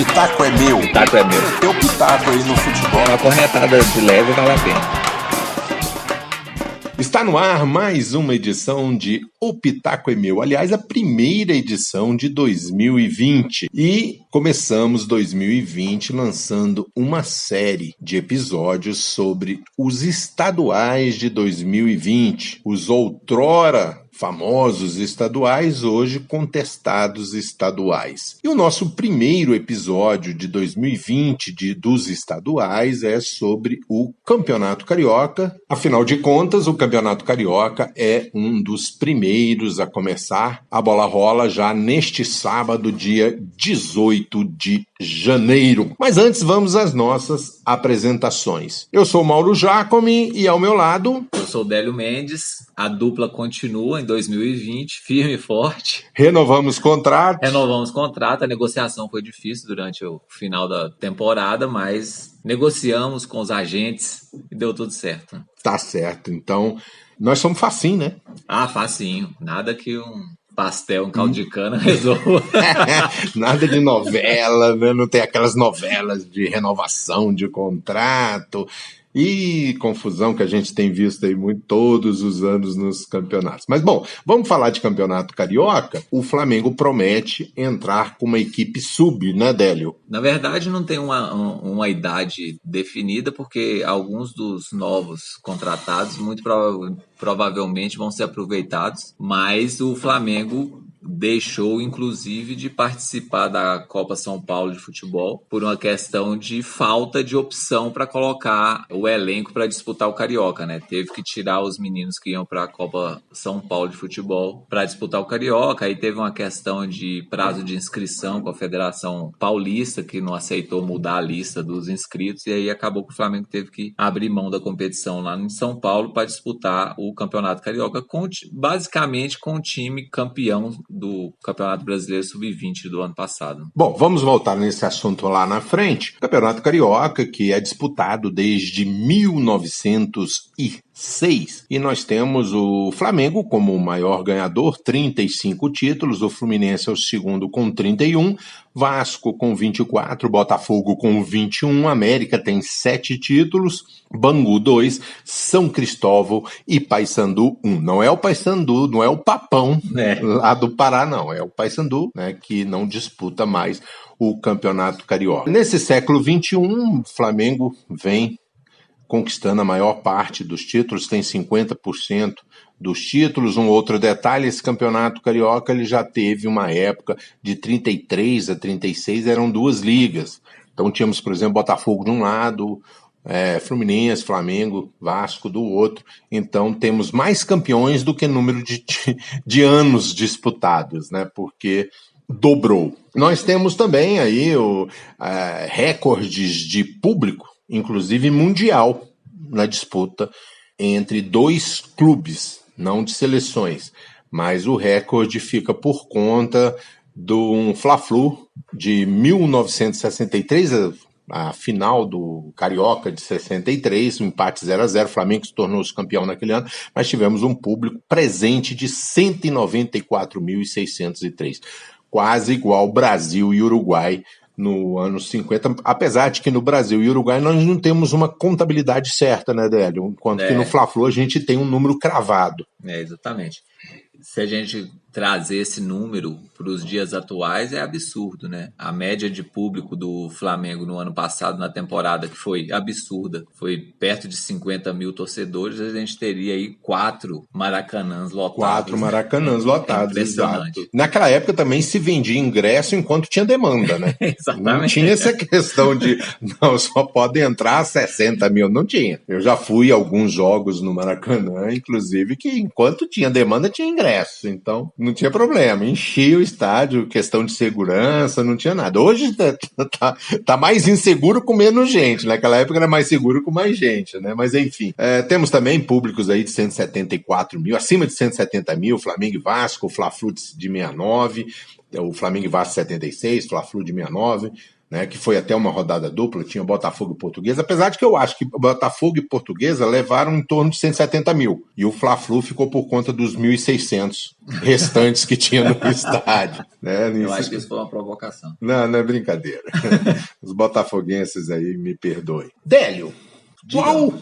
pitaco é meu. Pitaco é meu. Teu pitaco aí no futebol. Uma cornetada de leve vale a pena. Está no ar mais uma edição de O Pitaco é Meu. Aliás, a primeira edição de 2020. E começamos 2020 lançando uma série de episódios sobre os estaduais de 2020. Os outrora famosos estaduais, hoje contestados estaduais. E o nosso primeiro episódio de 2020 dos estaduais é sobre o Campeonato Carioca. Afinal de contas, o Campeonato Carioca é um dos primeiros a começar. A bola rola já neste sábado, dia 18 de janeiro. Mas antes, vamos às nossas apresentações. Eu sou Mauro Giacomi e ao meu lado... Eu sou Délio Mendes. A dupla continua em 2020, firme e forte. Renovamos contrato. A negociação foi difícil durante o final da temporada, mas negociamos com os agentes e deu tudo certo. Tá certo. Então, nós somos facinho, né? Ah, facinho. Nada que um pastel, um caldo de cana resolva. Nada de novela, né? Não tem aquelas novelas de renovação de contrato e confusão que a gente tem visto aí muito todos os anos nos campeonatos. Mas, bom, vamos falar de campeonato carioca. O Flamengo promete entrar com uma equipe sub, né, Délio? Na verdade, não tem uma idade definida, porque alguns dos novos contratados, muito provavelmente, vão ser aproveitados, mas o Flamengo deixou, inclusive, de participar da Copa São Paulo de futebol por uma questão de falta de opção para colocar o elenco para disputar o Carioca, né? Teve que tirar os meninos que iam para a Copa São Paulo de futebol para disputar o Carioca. Aí teve uma questão de prazo de inscrição com a Federação Paulista, que não aceitou mudar a lista dos inscritos, e aí acabou que o Flamengo teve que abrir mão da competição lá em São Paulo para disputar o Campeonato Carioca, basicamente com o time campeão do Campeonato Brasileiro Sub-20 do ano passado. Bom, vamos voltar nesse assunto lá na frente. O Campeonato Carioca, que é disputado desde 1906. E nós temos o Flamengo como o maior ganhador, 35 títulos, o Fluminense é o segundo com 31, Vasco com 24, Botafogo com 21, América tem 7 títulos, Bangu 2, São Cristóvão e Paysandu 1. Não é o Paysandu, não é o Papão lá do Pará, não. É o Paysandu, né, que não disputa mais o Campeonato Carioca. Nesse século XXI, o Flamengo vem conquistando a maior parte dos títulos, tem 50% dos títulos. Um outro detalhe, esse Campeonato Carioca ele já teve uma época de 33 a 36, eram 2 ligas. Então tínhamos, por exemplo, Botafogo de um lado, Fluminense, Flamengo, Vasco do outro. Então temos mais campeões do que número de anos disputados, né? Porque dobrou. Nós temos também aí recordes de público, inclusive mundial, na disputa entre 2 clubes, não de seleções, mas o recorde fica por conta do Fla-Flu de 1963, a final do Carioca de 63, um empate 0-0, o Flamengo se tornou-se campeão naquele ano, mas tivemos um público presente de 194.603, quase igual Brasil e Uruguai no ano 50, apesar de que no Brasil e Uruguai nós não temos uma contabilidade certa, né, Délio? Enquanto que no Fla-Flu a gente tem um número cravado. Exatamente. Se a gente trazer esse número para os dias atuais, é absurdo, né? A média de público do Flamengo no ano passado, na temporada, que foi absurda, foi perto de 50 mil torcedores, a gente teria aí 4 Maracanãs lotados. 4 Maracanãs lotados, impressionante. Exato. Naquela época também se vendia ingresso enquanto tinha demanda, né? Exatamente. Não tinha essa questão de, não, só pode entrar 60 mil, não tinha. Eu já fui a alguns jogos no Maracanã, inclusive, que enquanto tinha demanda, tinha ingresso, então não tinha problema, enchia o estádio, questão de segurança, não tinha nada. Hoje tá mais inseguro com menos gente, naquela época era mais seguro com mais gente, né? Mas enfim, temos também públicos aí de 174 mil, acima de 170 mil, Flamengo e Vasco, o Fla-Flu de 69, o Flamengo e Vasco 76, Fla-Flu de 69, né, que foi até uma rodada dupla, tinha Botafogo e Portuguesa, apesar de que eu acho que Botafogo e Portuguesa levaram em torno de 170 mil, e o Fla-Flu ficou por conta dos 1.600 restantes que tinha no estádio. Né? Eu acho que isso foi uma provocação. Não é brincadeira. Os botafoguenses aí me perdoem. Délio, qual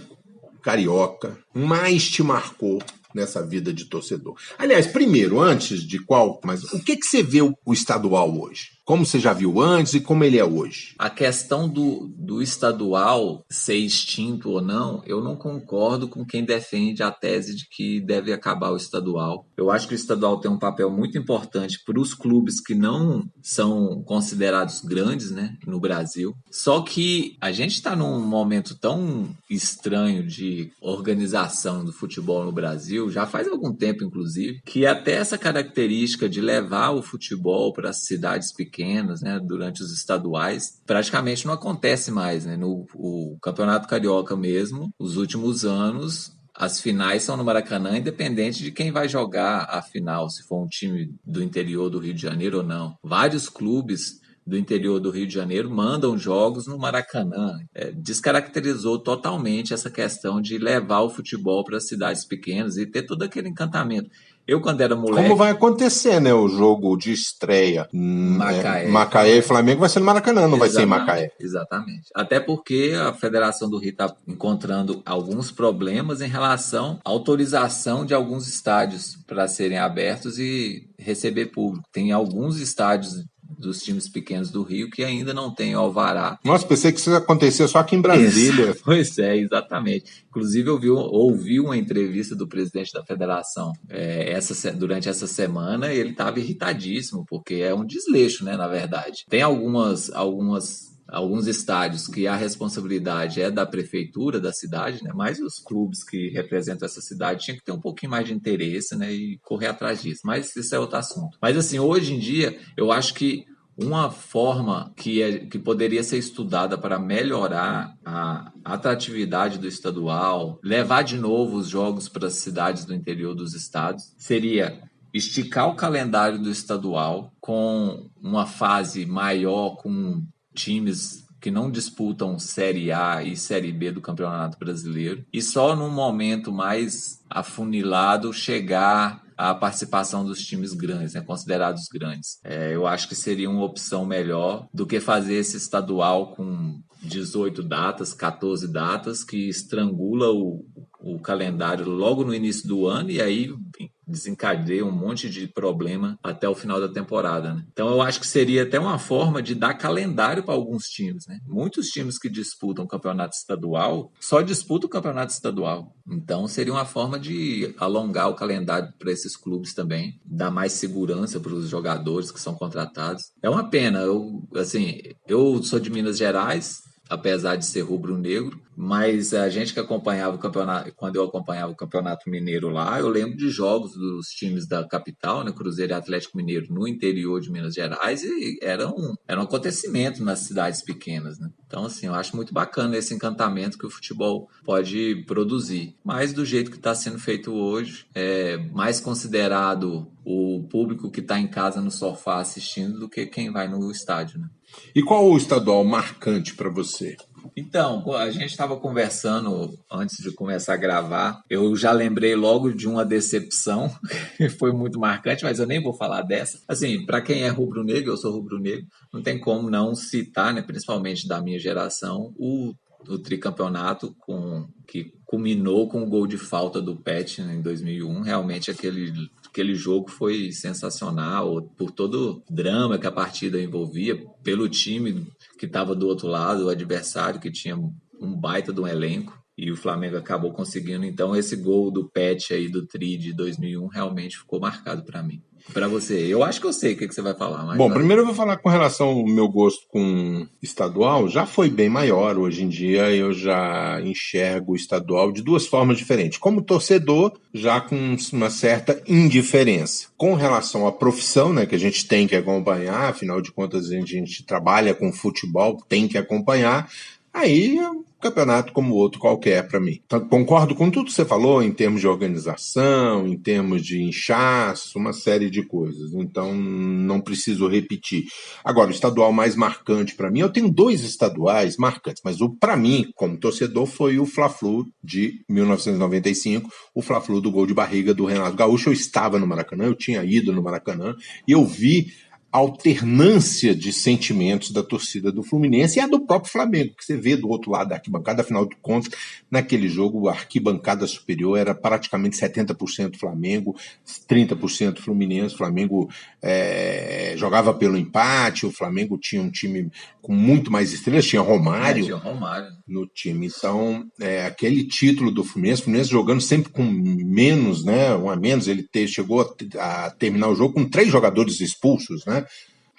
carioca mais te marcou nessa vida de torcedor? Aliás, primeiro, antes de qual, mas o que você vê o estadual hoje? Como você já viu antes e como ele é hoje? A questão do estadual ser extinto ou não, eu não concordo com quem defende a tese de que deve acabar o estadual. Eu acho que o estadual tem um papel muito importante para os clubes que não são considerados grandes, né, no Brasil. Só que a gente está num momento tão estranho de organização do futebol no Brasil, já faz algum tempo, inclusive, que até essa característica de levar o futebol para as cidades pequenas, né, durante os estaduais, praticamente não acontece mais, né? O Campeonato Carioca mesmo, os últimos anos, as finais são no Maracanã, independente de quem vai jogar a final, se for um time do interior do Rio de Janeiro ou não. Vários clubes do interior do Rio de Janeiro mandam jogos no Maracanã. Descaracterizou totalmente essa questão de levar o futebol para as cidades pequenas e ter todo aquele encantamento. Eu, quando era moleque... Como vai acontecer, né? O jogo de estreia Macaé e Flamengo vai ser no Maracanã, não vai ser em Macaé. Exatamente. Até porque a Federação do Rio está encontrando alguns problemas em relação à autorização de alguns estádios para serem abertos e receber público. Tem alguns estádios dos times pequenos do Rio que ainda não tem o alvará. Nossa, pensei que isso acontecia só aqui em Brasília. Pois é, exatamente. Inclusive, eu ouvi uma entrevista do presidente da federação durante essa semana, e ele estava irritadíssimo, porque é um desleixo, né, na verdade. Tem alguns estádios que a responsabilidade é da prefeitura da cidade, né? Mas os clubes que representam essa cidade tinham que ter um pouquinho mais de interesse, né? E correr atrás disso. Mas isso é outro assunto. Mas assim, hoje em dia, eu acho que uma forma que poderia ser estudada para melhorar a atratividade do estadual, levar de novo os jogos para as cidades do interior dos estados, seria esticar o calendário do estadual com uma fase maior, com times que não disputam Série A e Série B do Campeonato Brasileiro, e só num momento mais afunilado chegar à participação dos times grandes, né, considerados grandes. Eu acho que seria uma opção melhor do que fazer esse estadual com 18 datas, 14 datas, que estrangula o calendário logo no início do ano e aí desencadeia um monte de problema até o final da temporada, né? Então eu acho que seria até uma forma de dar calendário para alguns times, né? Muitos times que disputam o campeonato estadual só disputam o campeonato estadual. Então seria uma forma de alongar o calendário para esses clubes também, dar mais segurança para os jogadores que são contratados. É uma pena, eu sou de Minas Gerais, apesar de ser rubro-negro, mas a gente que acompanhava o campeonato, quando eu acompanhava o Campeonato Mineiro lá, eu lembro de jogos dos times da capital, né, Cruzeiro e Atlético Mineiro, no interior de Minas Gerais, e era um acontecimento nas cidades pequenas, né? Então, assim, eu acho muito bacana esse encantamento que o futebol pode produzir. Mas do jeito que está sendo feito hoje, é mais considerado o público que está em casa no sofá assistindo do que quem vai no estádio, né? E qual o estadual marcante para você? Então, a gente estava conversando antes de começar a gravar, eu já lembrei logo de uma decepção, que foi muito marcante, mas eu nem vou falar dessa. Assim, para quem é rubro-negro, eu sou rubro-negro, não tem como não citar, né, principalmente da minha geração, o tricampeonato que culminou com o gol de falta do Pet, né, em 2001. Realmente aquele jogo foi sensacional, por todo o drama que a partida envolvia, pelo time que estava do outro lado, o adversário que tinha um baita de um elenco, e o Flamengo acabou conseguindo. Então esse gol do Pet aí do Tri de 2001 realmente ficou marcado para mim. Para você, eu acho que eu sei o que você vai falar. Mas bom, primeiro eu vou falar com relação ao meu gosto com estadual, já foi bem maior. Hoje em dia eu já enxergo o estadual de duas formas diferentes. Como torcedor, já com uma certa indiferença. Com relação à profissão, né, que a gente tem que acompanhar, afinal de contas a gente trabalha com futebol, tem que acompanhar, aí campeonato como outro qualquer para mim. Então, concordo com tudo que você falou em termos de organização, em termos de inchaço, uma série de coisas. Então, não preciso repetir. Agora, o estadual mais marcante para mim, eu tenho 2 estaduais marcantes, mas para mim, como torcedor, foi o Fla-Flu de 1995, o Fla-Flu do gol de barriga do Renato Gaúcho. Eu estava no Maracanã, eu tinha ido no Maracanã, e eu vi alternância de sentimentos da torcida do Fluminense e a do próprio Flamengo, que você vê do outro lado da arquibancada. Afinal de contas, naquele jogo a arquibancada superior era praticamente 70% Flamengo, 30% Fluminense. O Flamengo jogava pelo empate, o Flamengo tinha um time com muito mais estrelas, tinha Romário no time. Então, aquele título do Fluminense, o Fluminense jogando sempre com menos, né, um a menos, ele chegou a terminar o jogo com 3 jogadores expulsos, né?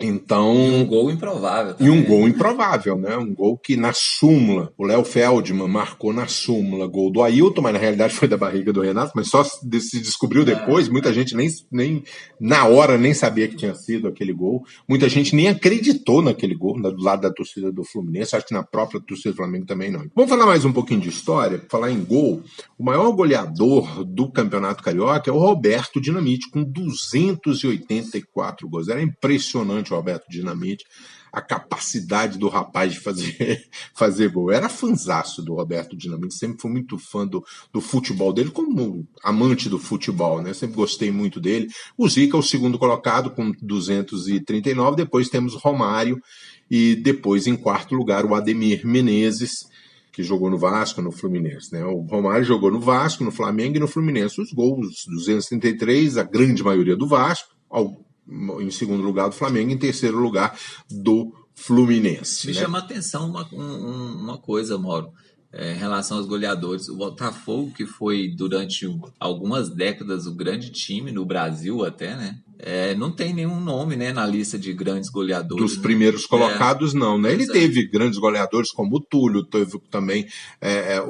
Então, e um gol improvável também. E um gol improvável, né? Um gol que na súmula, o Léo Feldman marcou na súmula gol do Ailton, mas na realidade foi da barriga do Renato, mas só se descobriu depois. Muita gente nem na hora nem sabia que tinha sido aquele gol. Muita gente nem acreditou naquele gol do lado da torcida do Fluminense, acho que na própria torcida do Flamengo também não. Vamos falar mais um pouquinho de história, falar em gol. O maior goleador do Campeonato Carioca é o Roberto Dinamite, com 284 gols. Era impressionante o Roberto Dinamite, a capacidade do rapaz de fazer gol. Era fanzaço do Roberto Dinamite, sempre fui muito fã do futebol dele, como amante do futebol, né? Sempre gostei muito dele. O Zica é o segundo colocado com 239, depois temos Romário e depois em quarto lugar o Ademir Menezes, que jogou no Vasco, no Fluminense, né? O Romário jogou no Vasco, no Flamengo e no Fluminense. Os gols, 233, a grande maioria do Vasco, em segundo lugar do Flamengo, em terceiro lugar do Fluminense. Me chama a atenção uma coisa, Mauro, em relação aos goleadores. O Botafogo, que foi durante algumas décadas o grande time no Brasil até, né? Não tem nenhum nome, né, na lista de grandes goleadores. Dos primeiros colocados, não, né? Ele teve grandes goleadores como o Túlio, teve também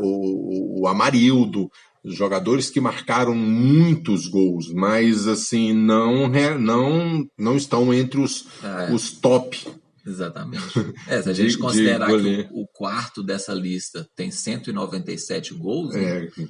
o Amarildo, jogadores que marcaram muitos gols, mas assim não estão entre os top. Exatamente. Se a gente considerar que o quarto dessa lista tem 197 gols,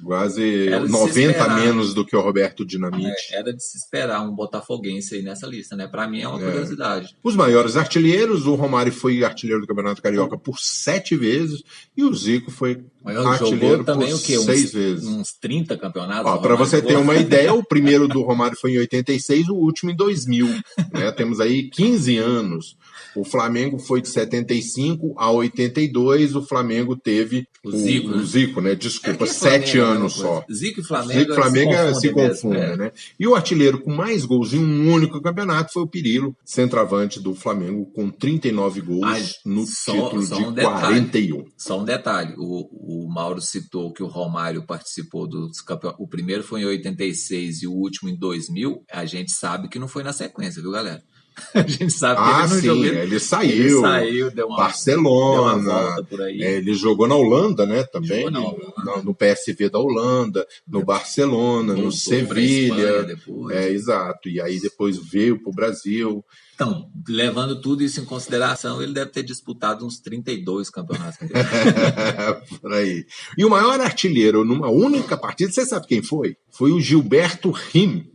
quase 90 menos do que o Roberto Dinamite. Era de se esperar um botafoguense aí nessa lista, né? Para mim é uma curiosidade. Os maiores artilheiros, o Romário foi artilheiro do Campeonato Carioca por 7 vezes e o Zico foi artilheiro também, por 6 vezes. Uns 30 campeonatos. Para você ter uma ideia, o primeiro do Romário foi em 86, o último em 2000. Né? Temos aí 15 anos. O Flamengo foi de 75 a 82, o Flamengo teve o Zico, né? Desculpa, 7 anos só. Zico e Flamengo se confundem, né? E o artilheiro com mais gols em um único campeonato foi o Pirillo, centroavante do Flamengo, com 39 gols no título de 41. Só um detalhe, o Mauro citou que o Romário participou dos campeonatos. O primeiro foi em 86 e o último em 2000. A gente sabe que não foi na sequência, viu, galera? A gente sabe que ele saiu, deu uma Barcelona, volta por aí. Ele jogou na Holanda, né, também, no PSV da Holanda, no Barcelona, no Sevilha, exato, e aí depois veio para o Brasil. Então, levando tudo isso em consideração, ele deve ter disputado uns 32 campeonatos. Por aí. E o maior artilheiro numa única partida, você sabe quem foi? Foi o Gilberto Heim,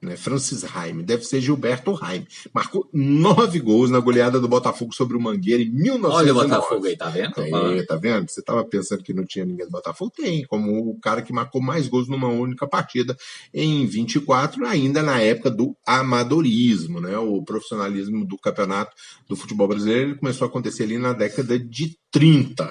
né? Francis Heim, deve ser Gilberto Heim. Marcou 9 gols na goleada do Botafogo sobre o Mangueira em 1909. Olha o Botafogo aí, tá vendo? Tá vendo? Você estava pensando que não tinha ninguém do Botafogo? Tem, como o cara que marcou mais gols numa única partida em 24, ainda na época do amadorismo, né? O profissionalismo do campeonato do futebol brasileiro ele começou a acontecer ali na década de 30.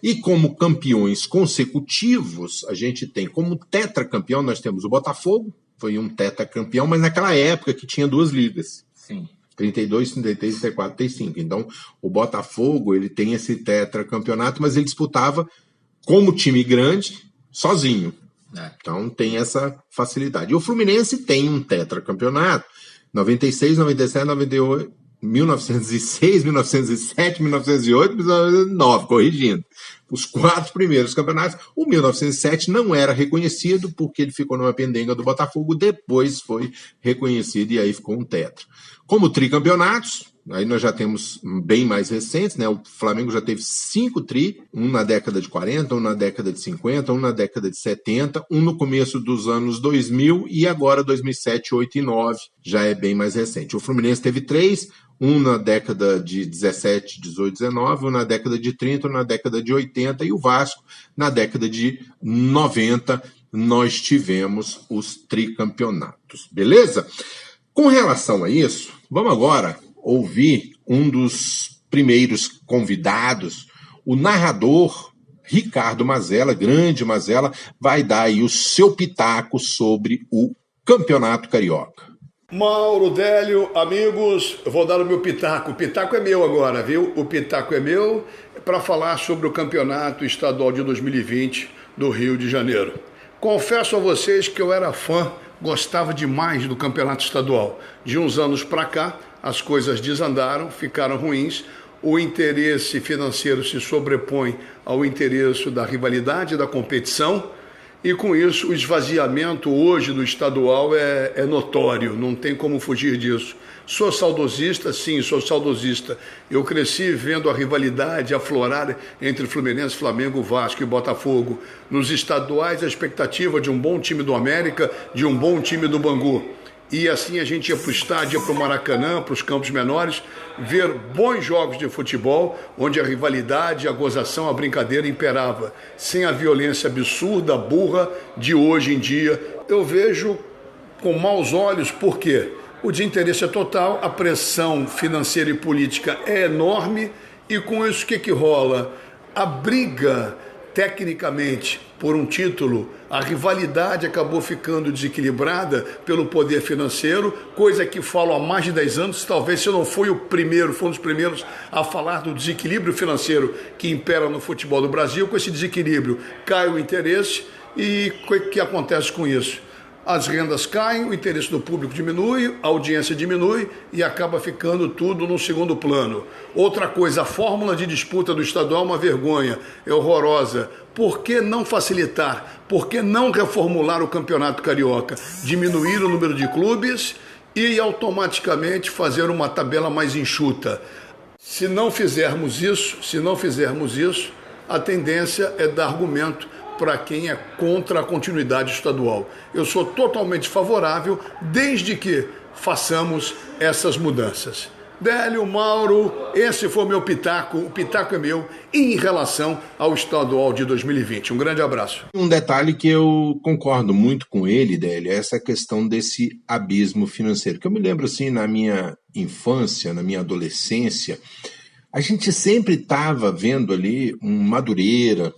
E como campeões consecutivos, a gente tem como tetracampeão, nós temos o Botafogo, foi um tetracampeão, mas naquela época que tinha 2 ligas. Sim. 32, 33, 34, 35. Então, o Botafogo, ele tem esse tetracampeonato, mas ele disputava como time grande, sozinho. Então, tem essa facilidade. E o Fluminense tem um tetracampeonato, 96, 97, 98, 1906, 1907, 1908, 1909, corrigindo. Os 4 primeiros campeonatos. O 1907 não era reconhecido porque ele ficou numa pendenga do Botafogo, depois foi reconhecido e aí ficou um tetra. Como tricampeonatos, Aí nós já temos bem mais recentes, né? O Flamengo já teve 5 tri, um na década de 40, um na década de 50, um na década de 70, um no começo dos anos 2000 e agora 2007, 8 e 9, já é bem mais recente. O Fluminense teve 3, um na década de 17, 18, 19, um na década de 30, um na década de 80 e o Vasco na década de 90 nós tivemos os tricampeonatos, beleza? Com relação a isso, vamos agora ouvir um dos primeiros convidados, o narrador Ricardo Mazella, grande Mazella, vai dar aí o seu pitaco sobre o Campeonato Carioca. Mauro, Délio, amigos, eu vou dar o meu pitaco. O pitaco é meu agora, viu? O pitaco é meu para falar sobre o Campeonato Estadual de 2020 do Rio de Janeiro. Confesso a vocês que eu era fã, gostava demais do Campeonato Estadual. De uns anos para cá, as coisas desandaram, ficaram ruins, o interesse financeiro se sobrepõe ao interesse da rivalidade, da competição, e com isso o esvaziamento hoje do estadual é notório, não tem como fugir disso. Sou saudosista, sim, sou saudosista. Eu cresci vendo a rivalidade aflorar entre Fluminense, Flamengo, Vasco e Botafogo. Nos estaduais, a expectativa de um bom time do América, de um bom time do Bangu. E assim a gente ia para o estádio, ia para o Maracanã, para os campos menores, ver bons jogos de futebol, onde a rivalidade, a gozação, a brincadeira imperava, sem a violência absurda, burra de hoje em dia. Eu vejo com maus olhos, por quê? O desinteresse é total, a pressão financeira e política é enorme, e com isso o que rola? A briga, tecnicamente, por um título, a rivalidade acabou ficando desequilibrada pelo poder financeiro, coisa que falo há mais de 10 anos, talvez se eu não fui o primeiro, foi um dos primeiros a falar do desequilíbrio financeiro que impera no futebol do Brasil. Com esse desequilíbrio cai o interesse e o que acontece com isso? As rendas caem, o interesse do público diminui, a audiência diminui e acaba ficando tudo no segundo plano. Outra coisa, a fórmula de disputa do estadual é uma vergonha, é horrorosa. Por que não facilitar? Por que não reformular o Campeonato Carioca? Diminuir o número de clubes e automaticamente fazer uma tabela mais enxuta. Se não fizermos isso, a tendência é dar argumento para quem é contra a continuidade estadual. Eu sou totalmente favorável, desde que façamos essas mudanças. Délio, Mauro, esse foi o meu pitaco, o pitaco é meu, em relação ao estadual de 2020. Um grande abraço. Um detalhe que eu concordo muito com ele, Délio, é essa questão desse abismo financeiro. Que eu me lembro, assim, na minha infância, na minha adolescência, a gente sempre estava vendo ali um Madureira,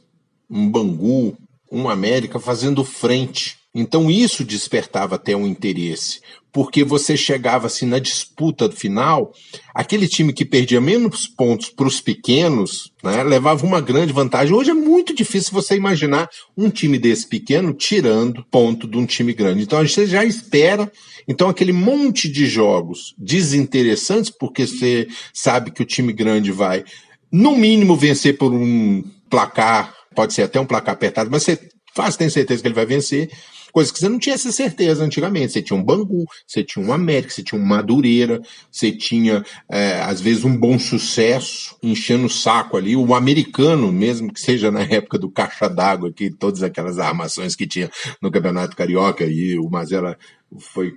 um Bangu, um América fazendo frente. Então isso despertava até um interesse, porque você chegava assim na disputa final, aquele time que perdia menos pontos para os pequenos, né, levava uma grande vantagem. Hoje é muito difícil você imaginar um time desse pequeno tirando ponto de um time grande. Então a gente já espera, então aquele monte de jogos desinteressantes, porque você sabe que o time grande vai, no mínimo, vencer por um placar, pode ser até um placar apertado, mas você tem certeza que ele vai vencer, coisa que você não tinha essa certeza antigamente. Você tinha um Bangu, você tinha um América, você tinha um Madureira, você tinha, às vezes, um Bom Sucesso, enchendo o saco ali, o Americano, mesmo que seja na época do Caixa d'Água, que todas aquelas armações que tinha no Campeonato Carioca, e o Mazella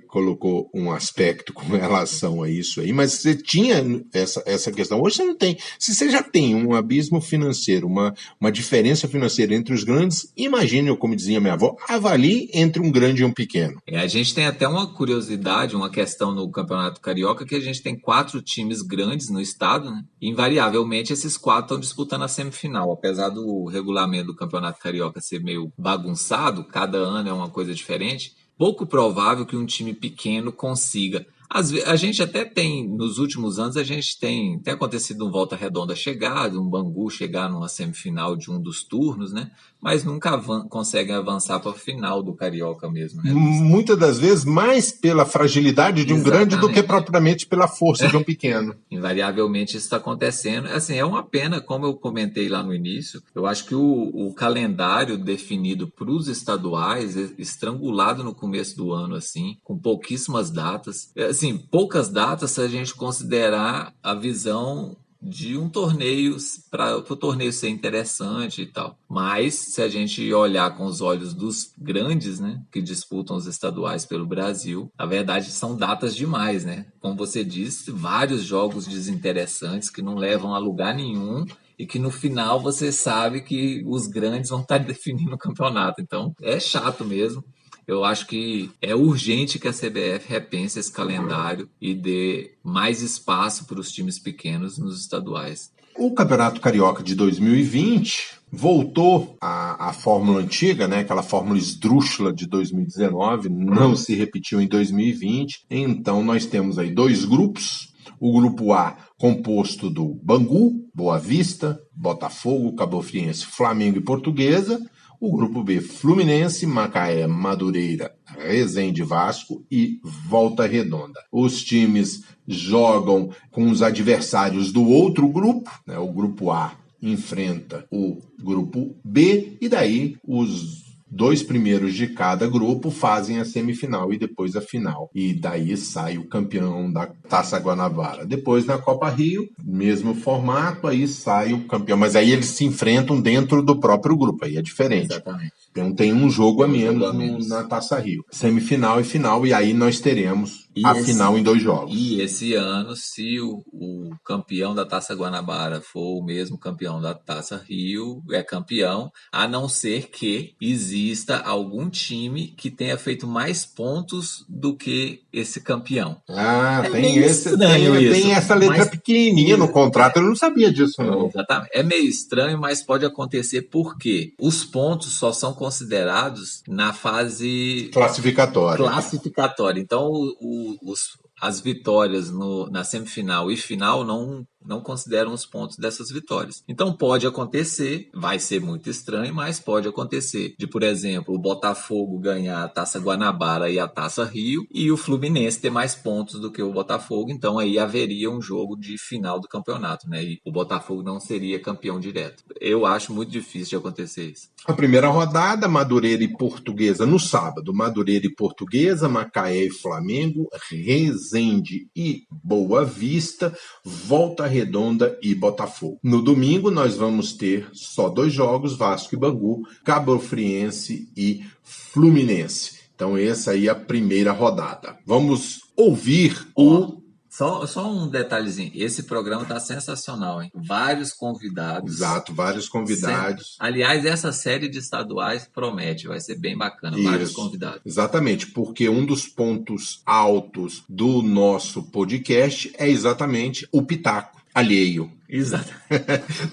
colocou um aspecto com relação a isso aí, mas você tinha essa questão. Hoje você não tem. Se você já tem um abismo financeiro, uma diferença financeira entre os grandes, imagine, como dizia minha avó, avalie entre um grande e um pequeno. A gente tem até uma curiosidade, uma questão no Campeonato Carioca, que a gente tem 4 times grandes no estado, né? Invariavelmente esses 4 estão disputando a semifinal, apesar do regulamento do Campeonato Carioca ser meio bagunçado, cada ano é uma coisa diferente. Pouco provável que um time pequeno consiga. A gente até tem, nos últimos anos, a gente tem acontecido um Volta Redonda chegar, um Bangu chegar numa semifinal de um dos turnos, né? mas nunca conseguem avançar para a final do Carioca mesmo, né? Muitas das vezes mais pela fragilidade de um grande do que Exatamente. propriamente pela força de um pequeno. Invariavelmente isso está acontecendo. Assim, é uma pena, como eu comentei lá no início, eu acho que o calendário definido para os estaduais, estrangulado no começo do ano, assim, com pouquíssimas datas. Assim, poucas datas se a gente considerar a visão de um torneio, para o torneio ser interessante e tal. Mas, se a gente olhar com os olhos dos grandes, né, que disputam os estaduais pelo Brasil, na verdade são datas demais, né? Como você disse, vários jogos desinteressantes que não levam a lugar nenhum e que no final você sabe que os grandes vão estar definindo o campeonato. Então, é chato mesmo. Eu acho que é urgente que a CBF repense esse calendário e dê mais espaço para os times pequenos nos estaduais. O Campeonato Carioca de 2020 voltou à fórmula antiga, né? Aquela fórmula esdrúxula de 2019, não se repetiu em 2020. Então nós temos aí 2 grupos. O grupo A composto do Bangu, Boa Vista, Botafogo, Cabo Friense, Flamengo e Portuguesa. O grupo B, Fluminense, Macaé, Madureira, Resende, Vasco e Volta Redonda. Os times jogam com os adversários do outro grupo, né? O grupo A enfrenta o grupo B e daí os 2 primeiros de cada grupo fazem a semifinal e depois a final. E daí sai o campeão da Taça Guanabara. Depois, na Copa Rio, mesmo formato, aí sai o campeão. Mas aí eles se enfrentam dentro do próprio grupo, aí é diferente. Exatamente. Então tem um jogo a menos na Taça Rio. Semifinal e final, e aí nós teremos a final em 2 jogos. E esse ano, se o campeão da Taça Guanabara for o mesmo campeão da Taça Rio, é campeão, a não ser que exista algum time que tenha feito mais pontos do que esse campeão. Tem essa letra pequenininha no contrato, eu não sabia disso não. Exatamente. É meio estranho, mas pode acontecer porque os pontos só são considerados na fase classificatória. Então, as vitórias na semifinal e final não consideram os pontos dessas vitórias. Então pode acontecer, vai ser muito estranho, mas pode acontecer de, por exemplo, o Botafogo ganhar a Taça Guanabara e a Taça Rio e o Fluminense ter mais pontos do que o Botafogo, então aí haveria um jogo de final do campeonato, né? E o Botafogo não seria campeão direto. Eu acho muito difícil de acontecer isso. A primeira rodada, Madureira e Portuguesa no sábado, Madureira e Portuguesa, Macaé e Flamengo, Resende e Boa Vista, Volta Redonda e Botafogo. No domingo nós vamos ter só 2 jogos, Vasco e Bangu, Cabo Friense e Fluminense. Então essa aí é a primeira rodada. Vamos ouvir Só um detalhezinho, esse programa está sensacional, hein? Vários convidados. Exato, vários convidados. Aliás, essa série de estaduais promete, vai ser bem bacana, vários convidados. Exatamente, porque um dos pontos altos do nosso podcast é exatamente o pitaco alheio. Exato.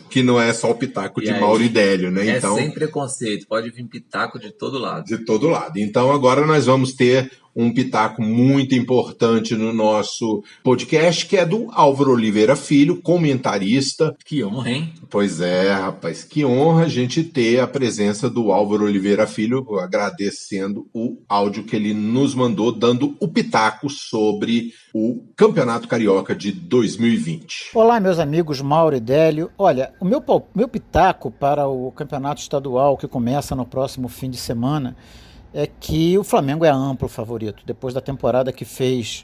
Que não é só o pitaco de Mauro e Délio, né? Então, sem preconceito, pode vir pitaco de todo lado. De todo lado. Então agora nós vamos ter um pitaco muito importante no nosso podcast, que é do Álvaro Oliveira Filho, comentarista. Que honra, hein? Pois é, rapaz, que honra a gente ter a presença do Álvaro Oliveira Filho, agradecendo o áudio que ele nos mandou, dando o pitaco sobre o Campeonato Carioca de 2020. Olá, meus amigos Mauro e Délio. Olha, o meu pitaco para o Campeonato Estadual, que começa no próximo fim de semana, é que o Flamengo é amplo favorito. Depois da temporada que fez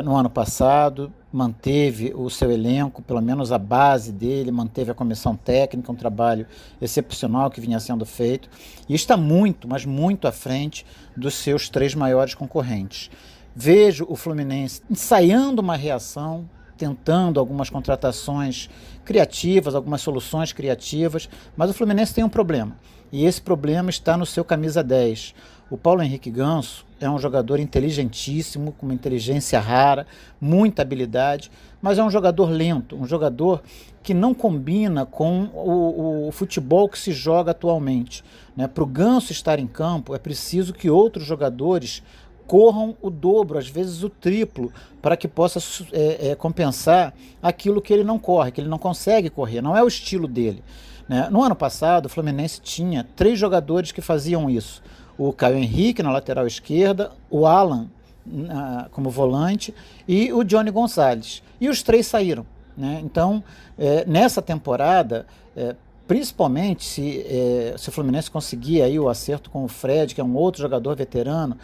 no ano passado, manteve o seu elenco, pelo menos a base dele, manteve a comissão técnica, um trabalho excepcional que vinha sendo feito, e está muito, mas muito à frente dos seus 3 maiores concorrentes. Vejo o Fluminense ensaiando uma reação, tentando algumas contratações criativas, algumas soluções criativas, mas o Fluminense tem um problema, e esse problema está no seu camisa 10. O Paulo Henrique Ganso é um jogador inteligentíssimo, com uma inteligência rara, muita habilidade, mas é um jogador lento, um jogador que não combina com o futebol que se joga atualmente, né? Para o Ganso estar em campo, é preciso que outros jogadores corram o dobro, às vezes o triplo, para que possa compensar aquilo que ele não corre, que ele não consegue correr, não é o estilo dele. né? No ano passado, o Fluminense tinha 3 jogadores que faziam isso. O Caio Henrique na lateral esquerda, o Alan como volante e o Johnny Gonçalves. E os 3 saíram, né? Então, nessa temporada, principalmente se o Fluminense conseguir aí o acerto com o Fred, que é um outro jogador veterano,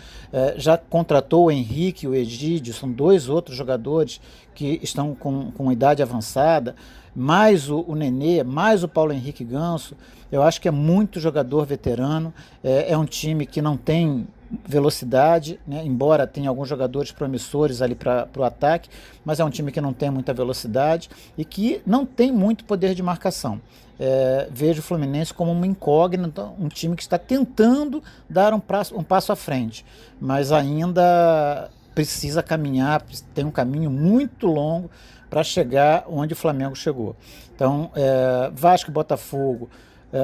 já contratou o Henrique e o Egídio, são 2 outros jogadores que estão com idade avançada, mais o Nenê, mais o Paulo Henrique Ganso. Eu acho que é muito jogador veterano, é um time que não tem velocidade, né? Embora tenha alguns jogadores promissores ali para o ataque, mas é um time que não tem muita velocidade e que não tem muito poder de marcação. Vejo o Fluminense como uma incógnita, um time que está tentando dar um passo à frente, mas ainda precisa caminhar, tem um caminho muito longo para chegar onde o Flamengo chegou. Então, Vasco e Botafogo,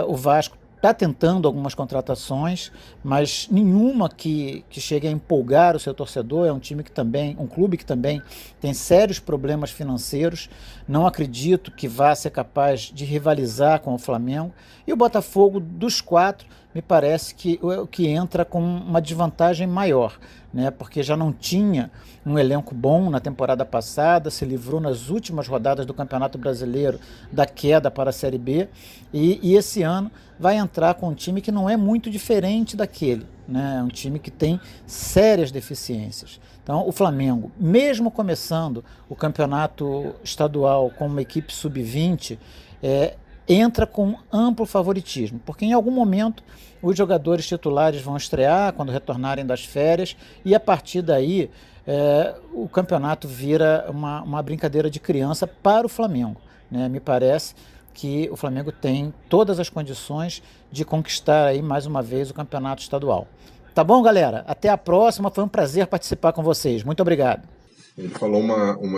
o Vasco está tentando algumas contratações, mas nenhuma que chegue a empolgar o seu torcedor. É um time que também, um clube que também tem sérios problemas financeiros. Não acredito que vá ser capaz de rivalizar com o Flamengo. E o Botafogo, dos 4, me parece que entra com uma desvantagem maior, né? Porque já não tinha um elenco bom na temporada passada, se livrou nas últimas rodadas do Campeonato Brasileiro da queda para a Série B, e esse ano vai entrar com um time que não é muito diferente daquele, né? É um time que tem sérias deficiências. Então, o Flamengo, mesmo começando o campeonato estadual com uma equipe sub-20, entra com amplo favoritismo, porque em algum momento os jogadores titulares vão estrear quando retornarem das férias, e a partir daí o campeonato vira uma brincadeira de criança para o Flamengo, né? Me parece que o Flamengo tem todas as condições de conquistar aí mais uma vez o campeonato estadual. Tá bom, galera? Até a próxima, foi um prazer participar com vocês. Muito obrigado. Ele falou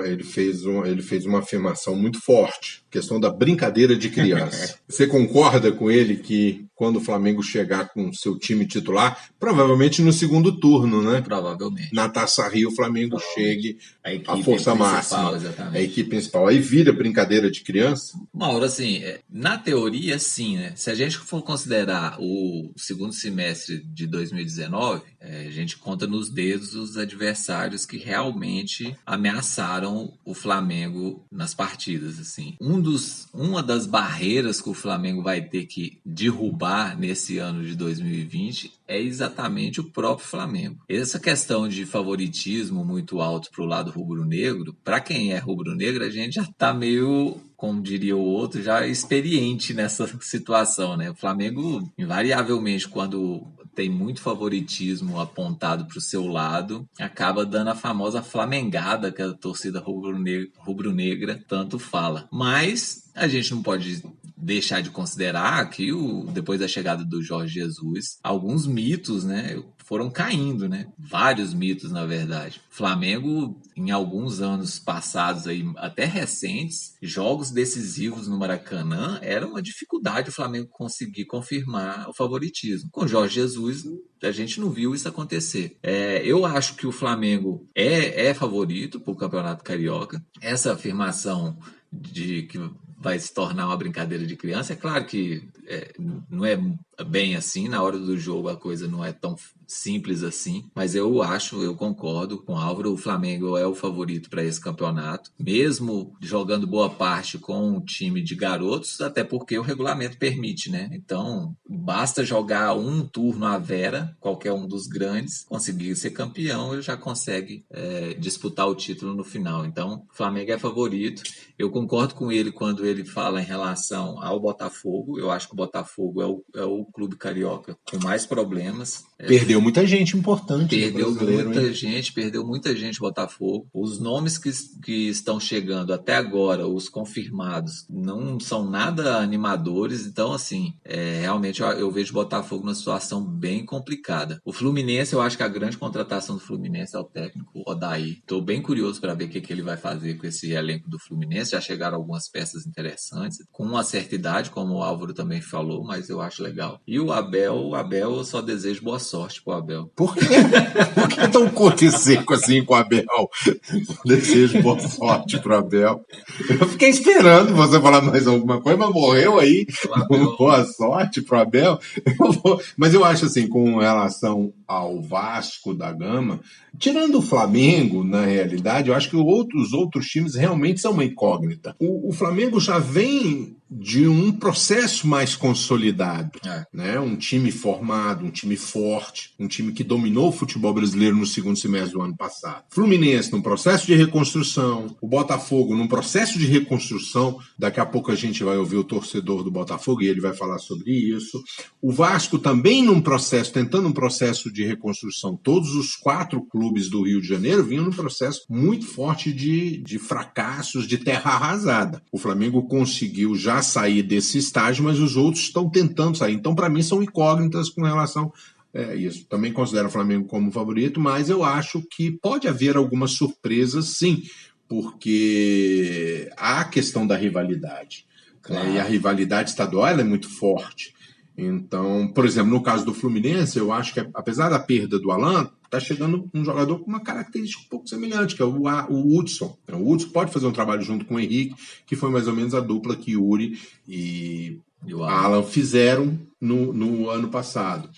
ele fez uma afirmação muito forte, questão da brincadeira de criança. Você concorda com ele que quando o Flamengo chegar com seu time titular, provavelmente no segundo turno, né? Provavelmente. Na Taça Rio, o Flamengo chegue à força máxima. Exatamente. A equipe principal. Aí vira brincadeira de criança? Mauro, assim, na teoria, sim, né? Se a gente for considerar o segundo semestre de 2019, a gente conta nos dedos os adversários que realmente ameaçaram o Flamengo nas partidas, assim. Uma das barreiras que o Flamengo vai ter que derrubar nesse ano de 2020 é exatamente o próprio Flamengo. Essa questão de favoritismo muito alto para o lado rubro-negro, para quem é rubro-negro, a gente já está meio, como diria o outro, já experiente nessa situação, né? O Flamengo, invariavelmente, quando tem muito favoritismo apontado para o seu lado, acaba dando a famosa flamengada que a torcida rubro-negra tanto fala. Mas a gente não pode deixar de considerar que depois da chegada do Jorge Jesus, alguns mitos, né, foram caindo, né? Vários mitos, na verdade. O Flamengo, em alguns anos passados, aí, até recentes, jogos decisivos no Maracanã era uma dificuldade o Flamengo conseguir confirmar o favoritismo. Com Jorge Jesus, a gente não viu isso acontecer. Eu acho que o Flamengo é favorito para o Campeonato Carioca. Essa afirmação de que vai se tornar uma brincadeira de criança, é claro que não é bem assim, na hora do jogo a coisa não é tão simples assim, mas eu concordo com o Álvaro, o Flamengo é o favorito para esse campeonato, mesmo jogando boa parte com um time de garotos, até porque o regulamento permite, né? Então, basta jogar um turno à vera, qualquer um dos grandes, conseguir ser campeão, ele já consegue disputar o título no final. Então, o Flamengo é favorito. Eu concordo com ele quando ele fala em relação ao Botafogo. Eu acho que o Botafogo é o clube carioca com mais problemas. Perdeu muita gente importante. Perdeu muita gente Botafogo. Os nomes que estão chegando até agora, os confirmados, não são nada animadores. Então, assim, realmente eu vejo o Botafogo numa situação bem complicada. O Fluminense, eu acho que a grande contratação do Fluminense é o técnico Odair. Estou bem curioso para ver o que ele vai fazer com esse elenco do Fluminense. Já chegaram algumas peças interessantes, com uma certa idade, como o Álvaro também falou, mas eu acho legal. E o Abel, eu só desejo boa sorte sorte pro Abel. Por quê? Por que tão curto e seco assim com o Abel? Desejo boa sorte pro Abel. Eu fiquei esperando você falar mais alguma coisa, mas morreu aí. Boa sorte pro Abel. Mas eu acho assim, com relação ao Vasco da Gama, tirando o Flamengo, na realidade, eu acho que os outros times realmente são uma incógnita. O Flamengo já vem de um processo mais consolidado, né? Um time formado, um time forte, um time que dominou o futebol brasileiro no segundo semestre do ano passado. Fluminense num processo de reconstrução, o Botafogo num processo de reconstrução, daqui a pouco a gente vai ouvir o torcedor do Botafogo e ele vai falar sobre isso. O Vasco também num processo, tentando um processo de reconstrução. Todos os 4 clubes do Rio de Janeiro vinham num processo muito forte de fracassos, de terra arrasada. O Flamengo conseguiu já sair desse estágio, mas os outros estão tentando sair. Então, para mim, são incógnitas com relação a isso. Também considero o Flamengo como favorito, mas eu acho que pode haver algumas surpresas, sim, porque há a questão da rivalidade. Claro. E a rivalidade estadual ela é muito forte. Então, por exemplo, no caso do Fluminense, eu acho que, apesar da perda do Alan, está chegando um jogador com uma característica um pouco semelhante, que é o Hudson. O Hudson pode fazer um trabalho junto com o Henrique, que foi mais ou menos a dupla que Yuri e o Alan fizeram no ano passado.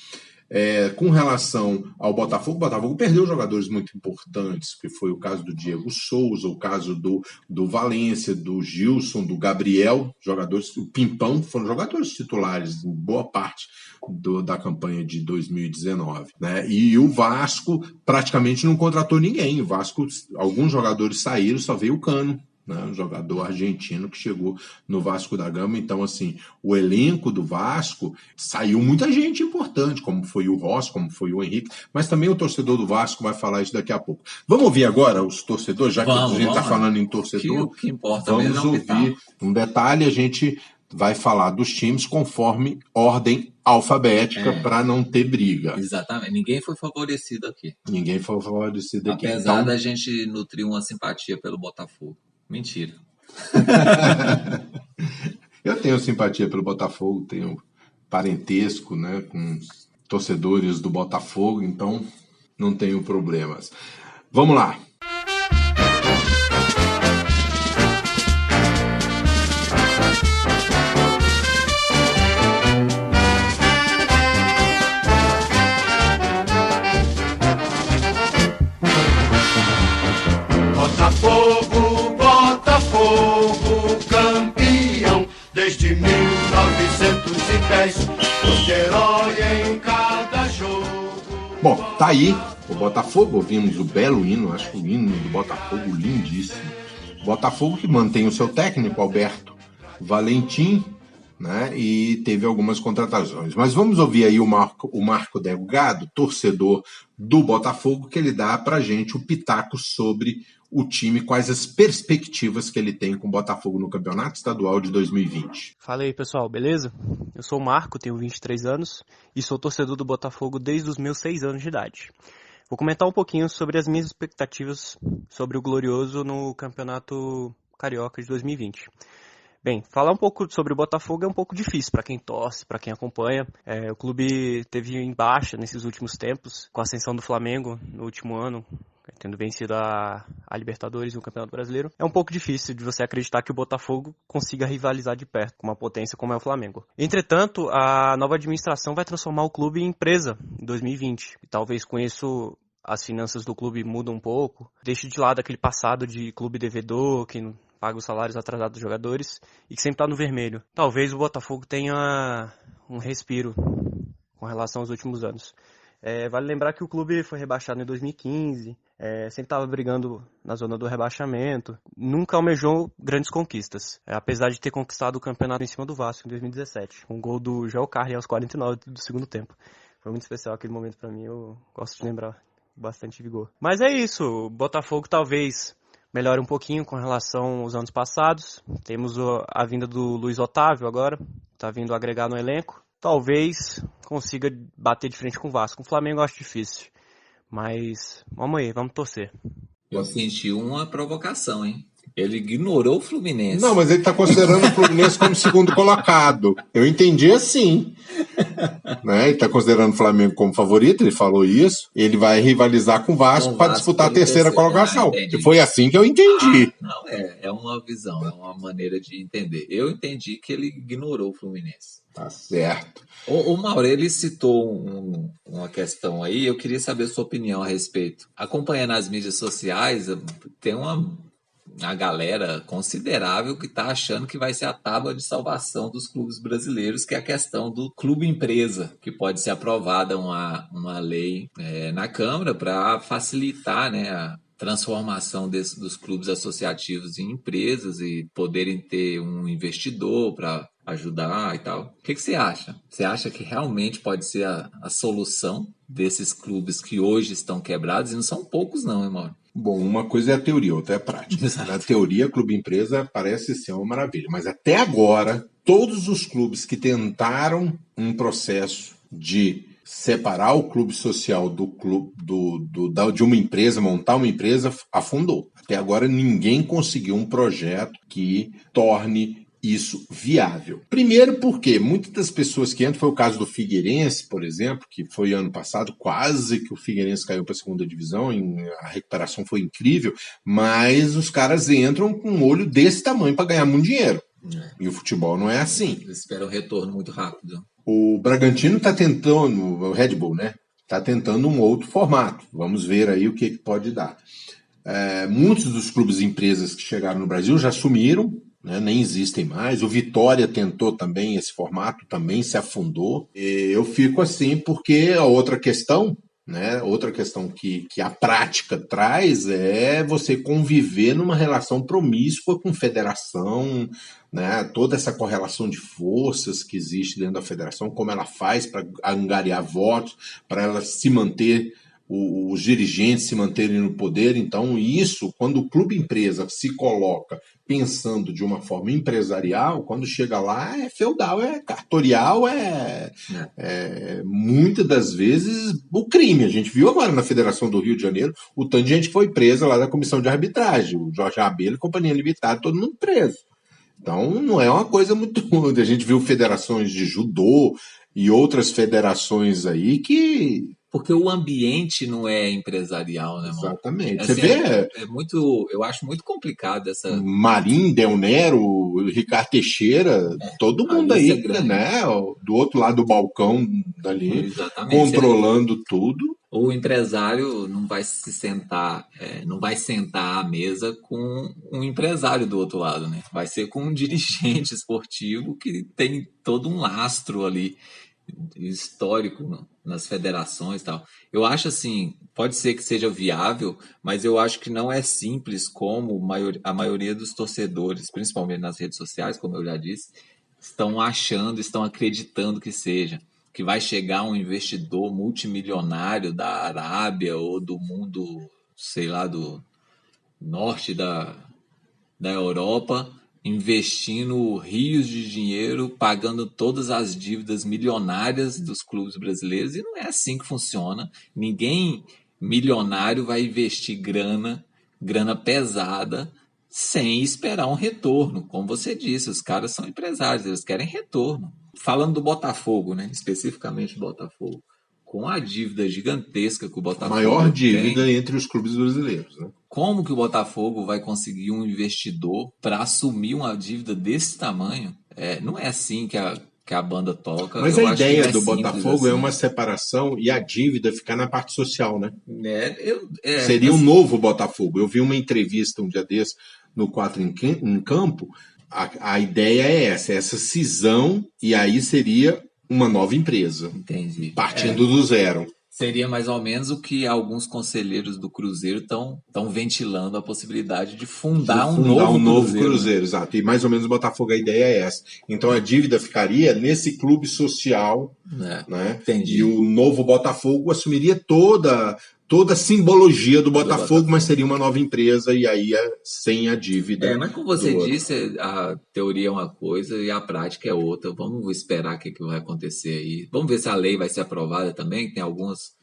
Com relação ao Botafogo, o Botafogo perdeu jogadores muito importantes, que foi o caso do Diego Souza, o caso do Valência, do Gilson, do Gabriel, jogadores, o Pimpão, foram jogadores titulares em boa parte da campanha de 2019, né? E o Vasco praticamente não contratou ninguém. O Vasco, alguns jogadores saíram, só veio o Cano, né, um jogador argentino que chegou no Vasco da Gama. Então, assim, o elenco do Vasco saiu muita gente importante, como foi o Ross, como foi o Henrique, mas também o torcedor do Vasco vai falar isso daqui a pouco. Vamos ouvir agora os torcedores, já que a gente está falando em torcedor, que importa vamos mesmo ouvir um detalhe, a gente vai falar dos times conforme ordem alfabética para não ter briga. Exatamente, ninguém foi favorecido aqui. Ninguém foi favorecido aqui. Apesar da gente nutrir uma simpatia pelo Botafogo. Mentira. Eu tenho simpatia pelo Botafogo, tenho parentesco, né, com torcedores do Botafogo, então não tenho problemas. Vamos lá. Botafogo, campeão desde 1910, de herói em cada jogo. Bom, tá aí o Botafogo, ouvimos o belo hino, acho que o hino do Botafogo lindíssimo. Botafogo que mantém o seu técnico, Alberto Valentim, né, e teve algumas contratações. Mas vamos ouvir aí o Marco Delgado, torcedor do Botafogo, que ele dá pra gente o pitaco sobre o time, quais as perspectivas que ele tem com o Botafogo no Campeonato Estadual de 2020. Fala aí, pessoal, beleza? Eu sou o Marco, tenho 23 anos e sou torcedor do Botafogo desde os meus 6 anos de idade. Vou comentar um pouquinho sobre as minhas expectativas sobre o Glorioso no Campeonato Carioca de 2020. Bem, falar um pouco sobre o Botafogo é um pouco difícil para quem torce, para quem acompanha. O clube teve em baixa nesses últimos tempos, com a ascensão do Flamengo no último ano, tendo vencido a Libertadores e o Campeonato Brasileiro. É um pouco difícil de você acreditar que o Botafogo consiga rivalizar de perto com uma potência como é o Flamengo. Entretanto, a nova administração vai transformar o clube em empresa em 2020. E talvez com isso as finanças do clube mudam um pouco. Deixe de lado aquele passado de clube devedor, que paga os salários atrasados dos jogadores e que sempre está no vermelho. Talvez o Botafogo tenha um respiro com relação aos últimos anos. Vale lembrar que o clube foi rebaixado em 2015, sempre estava brigando na zona do rebaixamento, nunca almejou grandes conquistas, apesar de ter conquistado o campeonato em cima do Vasco em 2017, com um gol do Joel Carli aos 49 do segundo tempo. Foi muito especial aquele momento para mim, eu gosto de lembrar com bastante vigor. Mas é isso, o Botafogo talvez melhora um pouquinho com relação aos anos passados. Temos a vinda do Luiz Otávio agora, está vindo agregar no elenco. Talvez consiga bater de frente com o Vasco. O Flamengo eu acho difícil, mas vamos aí, vamos torcer. Eu senti uma provocação, hein? Ele ignorou o Fluminense. Não, mas ele está considerando o Fluminense como segundo colocado. Eu entendi assim. Né? Ele está considerando o Flamengo como favorito, ele falou isso. Ele vai rivalizar com o Vasco para disputar a terceira colocação. Foi assim que eu entendi. Não, é uma visão, é uma maneira de entender. Eu entendi que ele ignorou o Fluminense. Tá certo. O Mauro, ele citou uma questão aí, eu queria saber a sua opinião a respeito. Acompanhando as mídias sociais, tem uma galera considerável que está achando que vai ser a tábua de salvação dos clubes brasileiros, que é a questão do clube-empresa, que pode ser aprovada uma lei na Câmara para facilitar, né, a transformação dos clubes associativos em empresas e poderem ter um investidor para ajudar e tal. O que você acha? Você acha que realmente pode ser a solução desses clubes que hoje estão quebrados? E não são poucos não, hein, Mauro? Bom, uma coisa é a teoria, outra é a prática. Exato. Na teoria, clube-empresa parece ser uma maravilha, mas até agora, todos os clubes que tentaram um processo de separar o clube social do clube de uma empresa, montar uma empresa, afundou. Até agora, ninguém conseguiu um projeto que torne isso viável. Primeiro porque muitas das pessoas que entram, foi o caso do Figueirense, por exemplo, que foi ano passado, quase que o Figueirense caiu para a segunda divisão, a recuperação foi incrível, mas os caras entram com um olho desse tamanho para ganhar muito dinheiro. E o futebol não é assim. Eles esperam um retorno muito rápido. O Bragantino está tentando, o Red Bull, né? Está tentando um outro formato. Vamos ver aí o que pode dar. Muitos dos clubes e empresas que chegaram no Brasil já sumiram, né, nem existem mais. O Vitória tentou também esse formato, também se afundou. E eu fico assim porque a outra questão, né, outra questão que a prática traz é você conviver numa relação promíscua com federação, né, toda essa correlação de forças que existe dentro da federação, como ela faz para angariar votos, para ela se manter, os dirigentes se manterem no poder. Então isso, quando o clube empresa se coloca pensando de uma forma empresarial, quando chega lá é feudal, é cartorial, muitas das vezes o crime. A gente viu agora na Federação do Rio de Janeiro o tanto de gente que foi presa lá da comissão de arbitragem, o Jorge Abelha e Companhia Limitada, todo mundo preso. Então não é uma coisa muito... A gente viu federações de judô e outras federações aí que... Porque o ambiente não é empresarial, né, mano? Exatamente. Assim, Você vê... eu acho muito complicado essa... Marim, Del Nero, Ricardo Teixeira, todo mundo aí, né? Do outro lado do balcão dali, controlando tudo. O empresário não vai se sentar, não vai sentar à mesa com um empresário do outro lado, né? Vai ser com um dirigente esportivo que tem todo um lastro ali histórico nas federações e tal. Eu acho assim, pode ser que seja viável, mas eu acho que não é simples como a maioria dos torcedores, principalmente nas redes sociais, como eu já disse, estão acreditando que seja. Que vai chegar um investidor multimilionário da Arábia ou do mundo, sei lá, do norte da Europa, investindo rios de dinheiro, pagando todas as dívidas milionárias dos clubes brasileiros, e não é assim que funciona. Ninguém milionário vai investir grana pesada, sem esperar um retorno. Como você disse, os caras são empresários, eles querem retorno. Falando do Botafogo, né? Especificamente do Botafogo, com a dívida gigantesca que o Botafogo tem. A maior dívida entre os clubes brasileiros, né? Como que o Botafogo vai conseguir um investidor para assumir uma dívida desse tamanho? Não é assim que a banda toca. Mas a ideia do Botafogo assim. É uma separação e a dívida ficar na parte social, né? Seria um novo Botafogo. Eu vi uma entrevista um dia desse no 4 em Campo. A ideia é essa cisão, e aí seria uma nova empresa. Entendi. Partindo do zero. Seria mais ou menos o que alguns conselheiros do Cruzeiro estão ventilando, a possibilidade de fundar um novo Cruzeiro. Né? Exato. E mais ou menos o Botafogo, a ideia é essa. Então a dívida ficaria nesse clube social, né? Entendi. E o novo Botafogo assumiria toda a simbologia do Botafogo, mas seria uma nova empresa, e aí sem a dívida. Mas como você disse, a teoria é uma coisa e a prática é outra. Vamos esperar o que vai acontecer aí. Vamos ver se a lei vai ser aprovada também. Tem algumas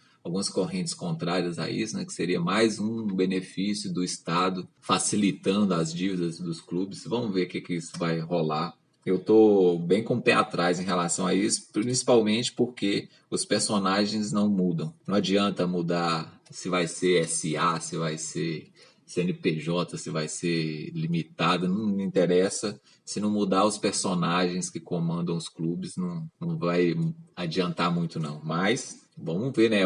correntes contrárias a isso, né? Que seria mais um benefício do Estado facilitando as dívidas dos clubes. Vamos ver o que isso vai rolar. Eu tô bem com o pé atrás em relação a isso, principalmente porque os personagens não mudam. Não adianta mudar se vai ser SA, se vai ser CNPJ, se vai ser limitada, não interessa. Se não mudar os personagens que comandam os clubes, não vai adiantar muito, não. Mas vamos ver, né?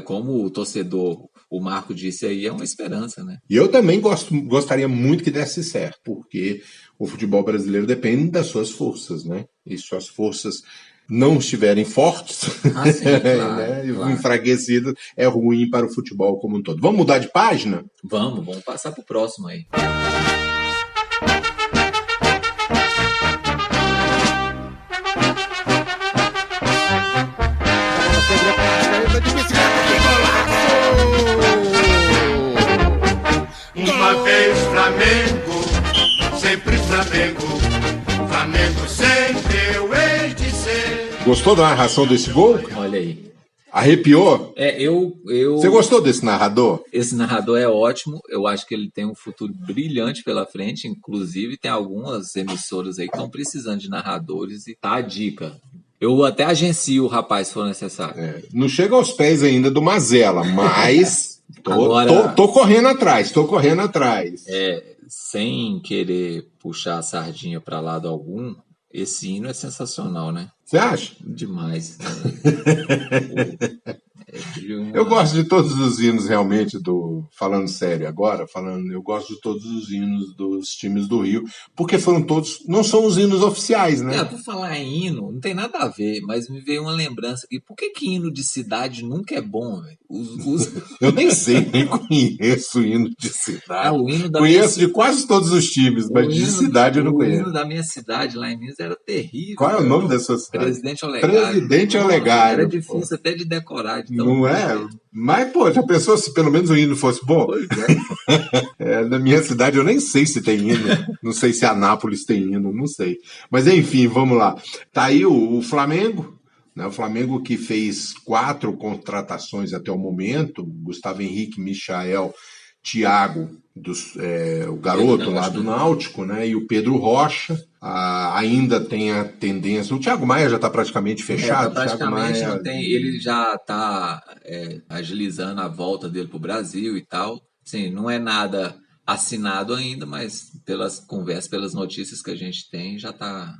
Como o torcedor, o Marco disse aí, é uma esperança, né? E eu também gostaria muito que desse certo, porque o futebol brasileiro depende das suas forças, né? E se suas forças não estiverem fortes, Sim, claro, né? claro. Enfraquecidas, é ruim para o futebol como um todo. Vamos mudar de página? Vamos passar pro próximo aí. Uma vez Flamengo, sempre Flamengo, Flamengo sempre eu hei de ser. Gostou da narração desse gol? Olha aí. Arrepiou? Você gostou desse narrador? Esse narrador é ótimo. Eu acho que ele tem um futuro brilhante pela frente. Inclusive, tem algumas emissoras aí que estão precisando de narradores e tá a dica. Eu até agencio o rapaz se for necessário. Não chega aos pés ainda do Mazella, mas tô correndo atrás, Sem querer puxar a sardinha para lado algum, esse hino é sensacional, né? Você acha? Demais. Eu gosto de todos os hinos realmente falando sério agora, eu gosto de todos os hinos dos times do Rio, porque foram todos, não são os hinos oficiais, né? Por falar em hino, não tem nada a ver, mas me veio uma lembrança aqui. Por que hino de cidade nunca é bom, velho? Eu nem sei, nem conheço o hino de cidade. O hino da conheço de quase todos os times, mas de cidade eu não conheço. O hino da minha cidade lá em Minas era terrível. Qual é o nome da sua cidade? Presidente Olegário. Presidente Olegário. Era difícil até de decorar. Então, não é? Mas, pô, já pensou se pelo menos o hino fosse bom? Pois é. Na minha cidade eu nem sei se tem hino. Não sei se Anápolis tem hino, não sei. Mas enfim, vamos lá. Tá aí o Flamengo, né? O Flamengo que fez 4 contratações até o momento: Gustavo Henrique, Michael, Thiago, o garoto lá do Náutico, né? E o Pedro Rocha. Ainda tem a tendência. O Thiago Maia já está praticamente fechado. Ele já está agilizando a volta dele para o Brasil e tal. Sim, não é nada assinado ainda, mas pelas conversas, pelas notícias que a gente tem, já está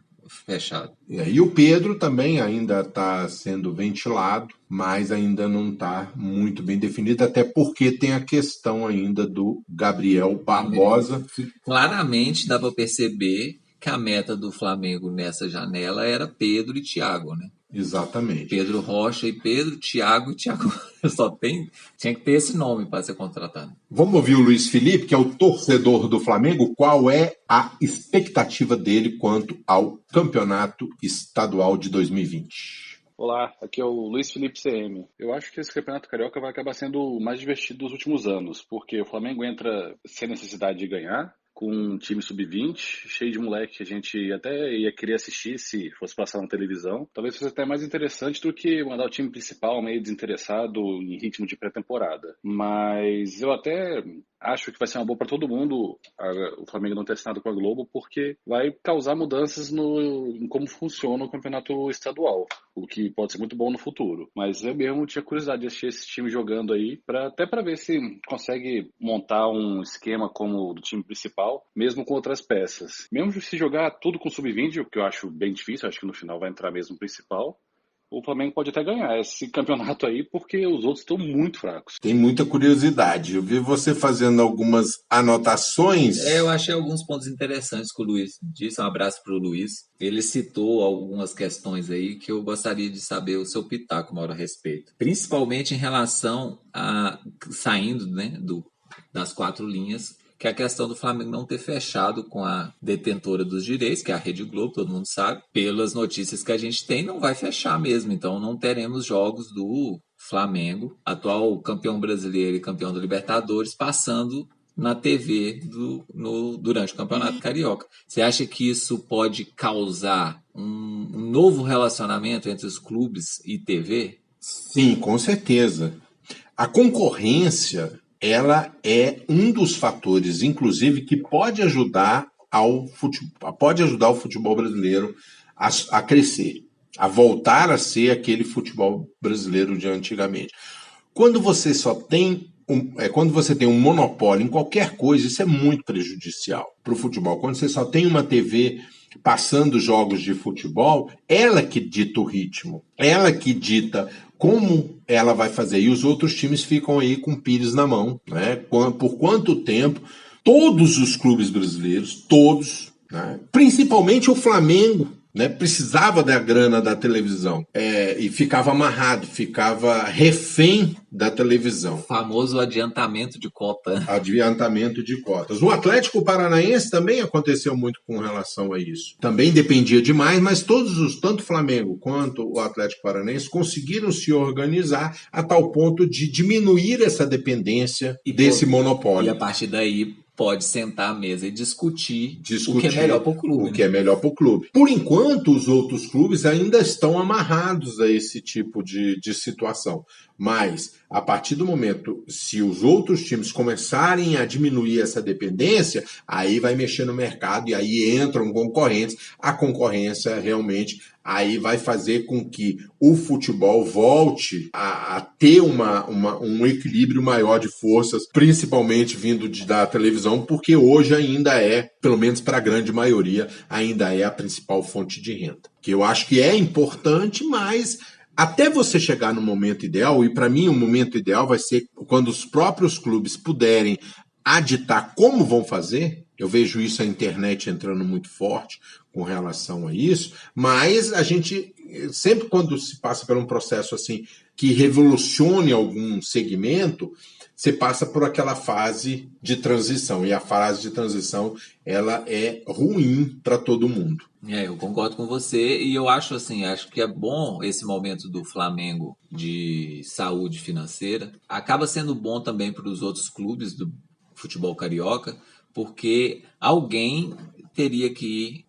fechado. E o Pedro também ainda está sendo ventilado, mas ainda não está muito bem definido, até porque tem a questão ainda do Gabriel Barbosa. Claramente dá para perceber que a meta do Flamengo nessa janela era Pedro e Thiago, né? Exatamente. Pedro Rocha e Pedro, Thiago e Thiago. Tinha que ter esse nome para ser contratado. Vamos ouvir o Luiz Felipe, que é o torcedor do Flamengo. Qual é a expectativa dele quanto ao campeonato estadual de 2020? Olá, aqui é o Luiz Felipe CM. Eu acho que esse campeonato carioca vai acabar sendo o mais divertido dos últimos anos, porque o Flamengo entra sem necessidade de ganhar, com um time sub-20, cheio de moleque que a gente até ia querer assistir se fosse passar na televisão. Talvez fosse até mais interessante do que mandar o time principal meio desinteressado em ritmo de pré-temporada. Mas eu até acho que vai ser uma boa para todo mundo o Flamengo não ter assinado com a Globo, porque vai causar mudanças em como funciona o campeonato estadual, o que pode ser muito bom no futuro. Mas eu mesmo tinha curiosidade de assistir esse time jogando aí, até para ver se consegue montar um esquema como o do time principal, mesmo com outras peças. Mesmo se jogar tudo com sub-20, o que eu acho bem difícil, acho que no final vai entrar mesmo o principal, o Flamengo pode até ganhar esse campeonato aí, porque os outros estão muito fracos. Tem muita curiosidade. Eu vi você fazendo algumas anotações. Eu achei alguns pontos interessantes que o Luiz disse. Um abraço para o Luiz. Ele citou algumas questões aí que eu gostaria de saber o seu pitaco, Mauro, a respeito. Principalmente em relação a saindo, né, das 4 linhas, que é a questão do Flamengo não ter fechado com a detentora dos direitos, que é a Rede Globo, todo mundo sabe. Pelas notícias que a gente tem, não vai fechar mesmo. Então não teremos jogos do Flamengo, atual campeão brasileiro e campeão da Libertadores, passando na TV durante o Campeonato Carioca. Você acha que isso pode causar um novo relacionamento entre os clubes e TV? Sim, com certeza. A concorrência, ela é um dos fatores, inclusive, que pode ajudar pode ajudar o futebol brasileiro a crescer, a voltar a ser aquele futebol brasileiro de antigamente. Quando você tem um monopólio em qualquer coisa, isso é muito prejudicial para o futebol. Quando você só tem uma TV passando jogos de futebol, ela que dita o ritmo, ela que dita como ela vai fazer. E os outros times ficam aí com o pires na mão, né? Por quanto tempo todos os clubes brasileiros, todos, né? Principalmente o Flamengo, né, precisava da grana da televisão e ficava amarrado, ficava refém da televisão. O famoso adiantamento de cota. Adiantamento de cotas. O Atlético Paranaense também aconteceu muito com relação a isso. Também dependia demais, mas tanto o Flamengo quanto o Atlético Paranaense conseguiram se organizar a tal ponto de diminuir essa dependência desse monopólio. E a partir daí pode sentar à mesa e discutir o que é melhor para o clube. O que é melhor para o clube. Por enquanto, os outros clubes ainda estão amarrados a esse tipo de situação. Mas, a partir do momento, se os outros times começarem a diminuir essa dependência, aí vai mexer no mercado e aí entram concorrentes. A concorrência realmente aí vai fazer com que o futebol volte a ter um equilíbrio maior de forças, principalmente vindo da televisão, porque hoje ainda é, pelo menos para a grande maioria, ainda é a principal fonte de renda. Que eu acho que é importante, mas até você chegar no momento ideal, e para mim o momento ideal vai ser quando os próprios clubes puderem aditar como vão fazer. Eu vejo isso a internet entrando muito forte com relação a isso, mas a gente, sempre quando se passa por um processo assim que revolucione algum segmento, você passa por aquela fase de transição, e a fase de transição ela é ruim para todo mundo. Eu concordo com você, e eu acho que é bom esse momento do Flamengo de saúde financeira. Acaba sendo bom também para os outros clubes do futebol carioca, porque alguém teria que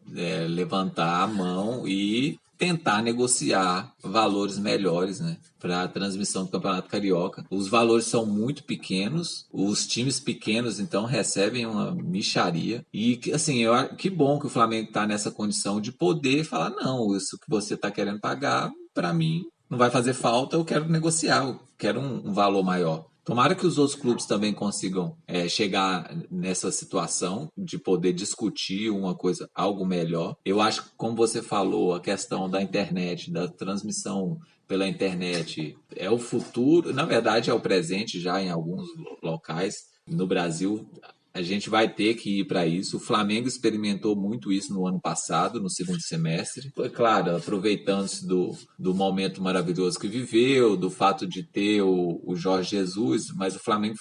levantar a mão e tentar negociar valores melhores, né, para a transmissão do Campeonato Carioca. Os valores são muito pequenos, os times pequenos, então, recebem uma mixaria. E, assim, que bom que o Flamengo está nessa condição de poder falar, não, isso que você está querendo pagar, para mim, não vai fazer falta, eu quero negociar, eu quero um valor maior. Tomara que os outros clubes também consigam chegar nessa situação de poder discutir algo melhor. Eu acho que, como você falou, a questão da internet, da transmissão pela internet é o futuro, na verdade é o presente já em alguns locais. No Brasil, a gente vai ter que ir para isso. O Flamengo experimentou muito isso no ano passado, no segundo semestre. Foi, claro, aproveitando-se do momento maravilhoso que viveu, do fato de ter o Jorge Jesus, mas o Flamengo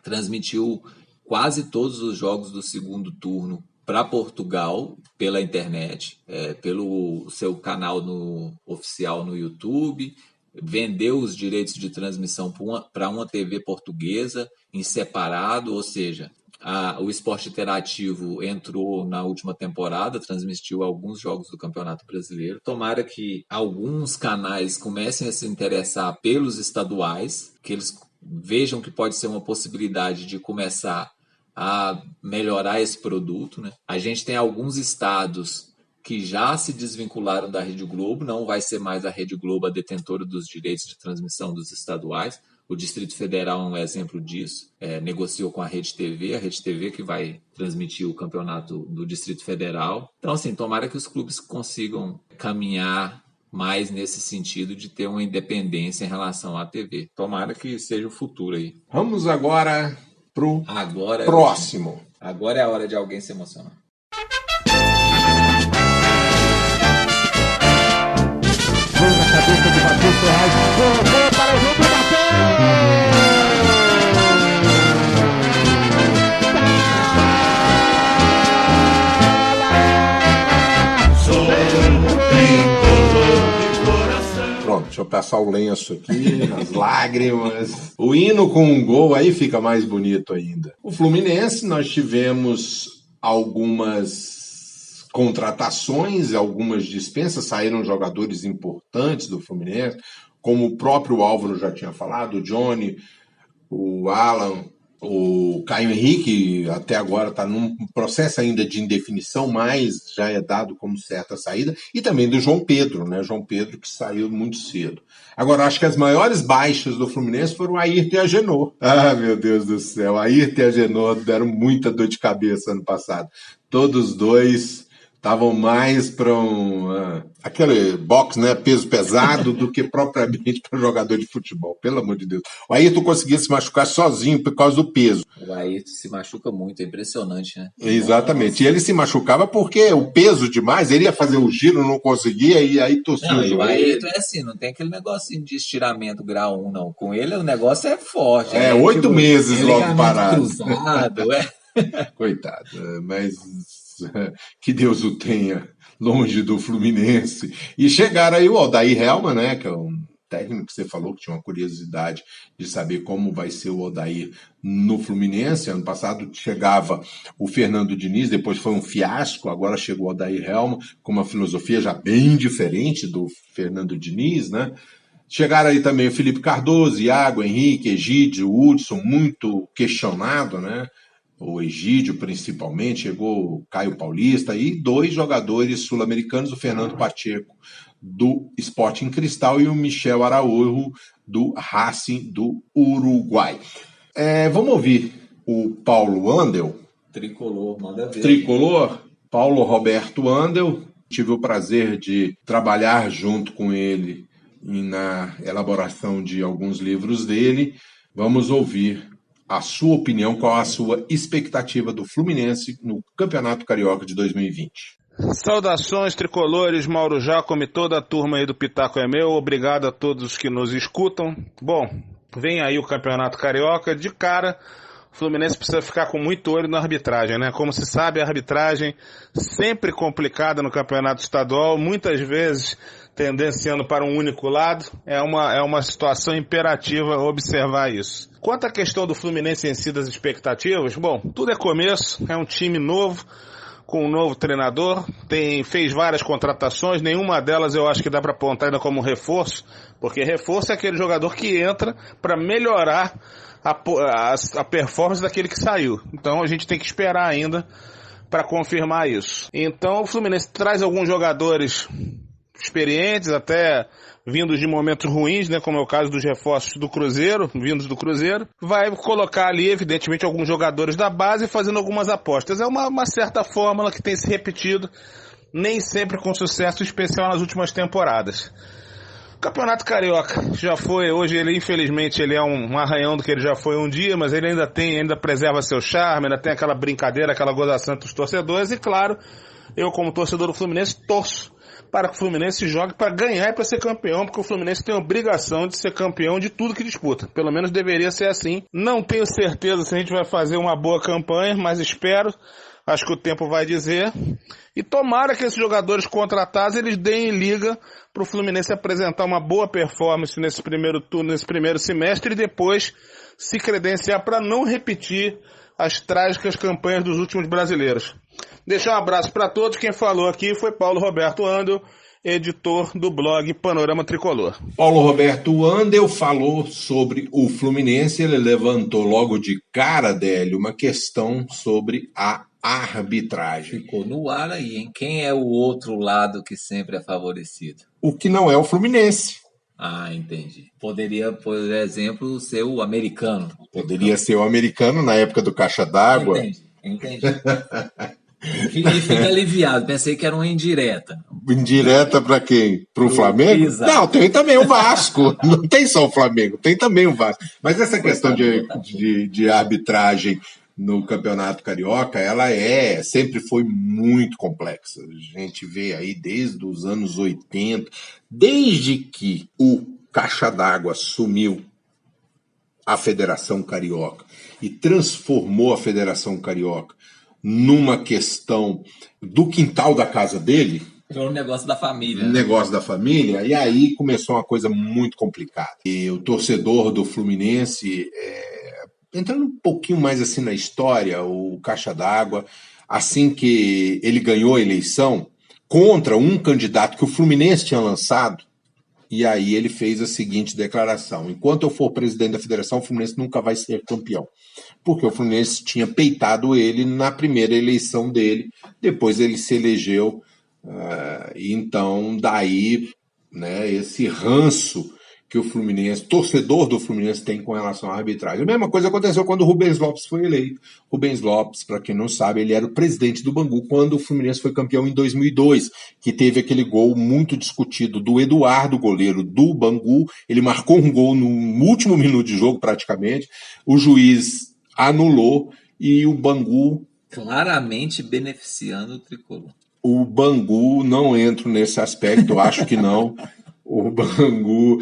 transmitiu quase todos os jogos do segundo turno para Portugal pela internet, pelo seu canal oficial no YouTube, vendeu os direitos de transmissão para uma TV portuguesa em separado, ou seja, o Esporte Interativo entrou na última temporada, transmitiu alguns jogos do Campeonato Brasileiro. Tomara que alguns canais comecem a se interessar pelos estaduais, que eles vejam que pode ser uma possibilidade de começar a melhorar esse produto, né? A gente tem alguns estados que já se desvincularam da Rede Globo, não vai ser mais a Rede Globo a detentora dos direitos de transmissão dos estaduais. O Distrito Federal é um exemplo disso, negociou com a Rede TV que vai transmitir o campeonato do Distrito Federal. Então, assim, tomara que os clubes consigam caminhar mais nesse sentido de ter uma independência em relação à TV. Tomara que seja o futuro aí. Vamos agora pro próximo. Agora é a hora de alguém se emocionar. Gol na cabeça de Matheus Ferraz. Gol para o jogo, bateu! Pronto, deixa eu passar o lenço aqui, as lágrimas. O hino com um gol aí fica mais bonito ainda. O Fluminense, nós tivemos algumas contratações, algumas dispensas, saíram jogadores importantes do Fluminense, como o próprio Álvaro já tinha falado, o Johnny, o Alan, O Caio Henrique até agora está num processo ainda de indefinição, mas já é dado como certa saída, e também do João Pedro, né? João Pedro que saiu muito cedo. Agora, acho que as maiores baixas do Fluminense foram o Ayrton e a Agenor. Ah, meu Deus do céu, Ayrton e a Agenor deram muita dor de cabeça ano passado. Todos os dois estavam mais para aquele boxe, né, peso pesado, do que propriamente para jogador de futebol, pelo amor de Deus. O Ayrton conseguia se machucar sozinho por causa do peso. O Ayrton se machuca muito, é impressionante, né? Exatamente. E ele se machucava porque o peso demais, ele ia fazer o giro, não conseguia, e aí torcia o joelho. O Ayrton é assim, não tem aquele negocinho de estiramento grau 1, não. Com ele o negócio é forte. É, 8 meses logo parado. Cruzado, Coitado, mas que Deus o tenha longe do Fluminense. E chegaram aí o Odair Hellmann, né, que é um técnico que você falou que tinha uma curiosidade de saber como vai ser o Odair no Fluminense. Ano passado chegava o Fernando Diniz, depois foi um fiasco, agora chegou o Odair Hellmann com uma filosofia já bem diferente do Fernando Diniz, né? Chegaram aí também o Felipe Cardoso, Iago, Henrique, Egídio, Hudson, muito questionado, né? O Egídio principalmente, chegou o Caio Paulista e 2 jogadores sul-americanos, o Fernando Pacheco do Sporting Cristal e o Michel Araújo do Racing do Uruguai. Vamos ouvir o Paulo Andel. Tricolor, manda ver. Tricolor, Paulo Roberto Andel. Tive o prazer de trabalhar junto com ele na elaboração de alguns livros dele. Vamos ouvir a sua opinião, qual a sua expectativa do Fluminense no Campeonato Carioca de 2020. Saudações tricolores, Mauro Jacome, toda a turma aí do Pitaco é Meu, obrigado a todos que nos escutam. Bom, vem aí o Campeonato Carioca, de cara, o Fluminense precisa ficar com muito olho na arbitragem, né? Como se sabe, a arbitragem sempre complicada no Campeonato Estadual, muitas vezes tendenciando para um único lado, é uma situação imperativa observar isso. Quanto à questão do Fluminense em si das expectativas, bom, tudo é começo, é um time novo, com um novo treinador, fez várias contratações, nenhuma delas eu acho que dá para apontar ainda como reforço, porque reforço é aquele jogador que entra para melhorar a performance daquele que saiu. Então a gente tem que esperar ainda para confirmar isso. Então o Fluminense traz alguns jogadores experientes, até vindos de momentos ruins, né, como é o caso dos reforços do Cruzeiro, vindos do Cruzeiro, vai colocar ali, evidentemente, alguns jogadores da base fazendo algumas apostas. É uma certa fórmula que tem se repetido, nem sempre com sucesso especial nas últimas temporadas. O Campeonato Carioca já foi, hoje ele infelizmente ele é um arranhão do que ele já foi um dia, mas ele ainda preserva seu charme, ainda tem aquela brincadeira, aquela gozação entre os torcedores, e claro, eu como torcedor do Fluminense torço para que o Fluminense jogue para ganhar e para ser campeão, porque o Fluminense tem a obrigação de ser campeão de tudo que disputa. Pelo menos deveria ser assim. Não tenho certeza se a gente vai fazer uma boa campanha, mas espero. Acho que o tempo vai dizer. E tomara que esses jogadores contratados eles deem liga para o Fluminense apresentar uma boa performance nesse primeiro turno, nesse primeiro semestre, e depois se credenciar para não repetir as trágicas campanhas dos últimos brasileiros. Deixar um abraço para todos. Quem falou aqui foi Paulo Roberto Andel, editor do blog Panorama Tricolor. Paulo Roberto Andel falou sobre o Fluminense. Ele levantou logo de cara, Délio, uma questão sobre a arbitragem. Ficou no ar aí, hein? Quem é o outro lado que sempre é favorecido? O que não é o Fluminense. Ah, entendi. Poderia, por exemplo, ser o americano. Poderia ser o americano na época do Caixa d'Água. Entendi. E fica aliviado. Pensei que era uma indireta. Indireta para quem? Para o Flamengo? Exato. Não, tem também o Vasco. Não tem só o Flamengo, tem também o Vasco. Mas essa questão de arbitragem no Campeonato Carioca, ela sempre foi muito complexa. A gente vê aí desde os anos 80, desde que o Caixa d'Água assumiu a Federação Carioca e transformou a Federação Carioca numa questão do quintal da casa dele. Foi um negócio da família. Um negócio da família, e aí começou uma coisa muito complicada. E o torcedor do Fluminense, entrando um pouquinho mais assim na história, o Caixa d'Água, assim que ele ganhou a eleição, contra um candidato que o Fluminense tinha lançado, e aí ele fez a seguinte declaração: enquanto eu for presidente da federação, o Fluminense nunca vai ser campeão. Porque o Fluminense tinha peitado ele na primeira eleição dele, depois ele se elegeu, então daí, né, esse ranço que o Fluminense, torcedor do Fluminense, tem com relação à arbitragem. A mesma coisa aconteceu quando o Rubens Lopes foi eleito. Rubens Lopes, para quem não sabe, ele era o presidente do Bangu quando o Fluminense foi campeão em 2002, que teve aquele gol muito discutido do Eduardo, goleiro do Bangu. Ele marcou um gol no último minuto de jogo, praticamente. O juiz anulou e o Bangu... claramente beneficiando o tricolor. O Bangu, não entro nesse aspecto, acho que não. O Bangu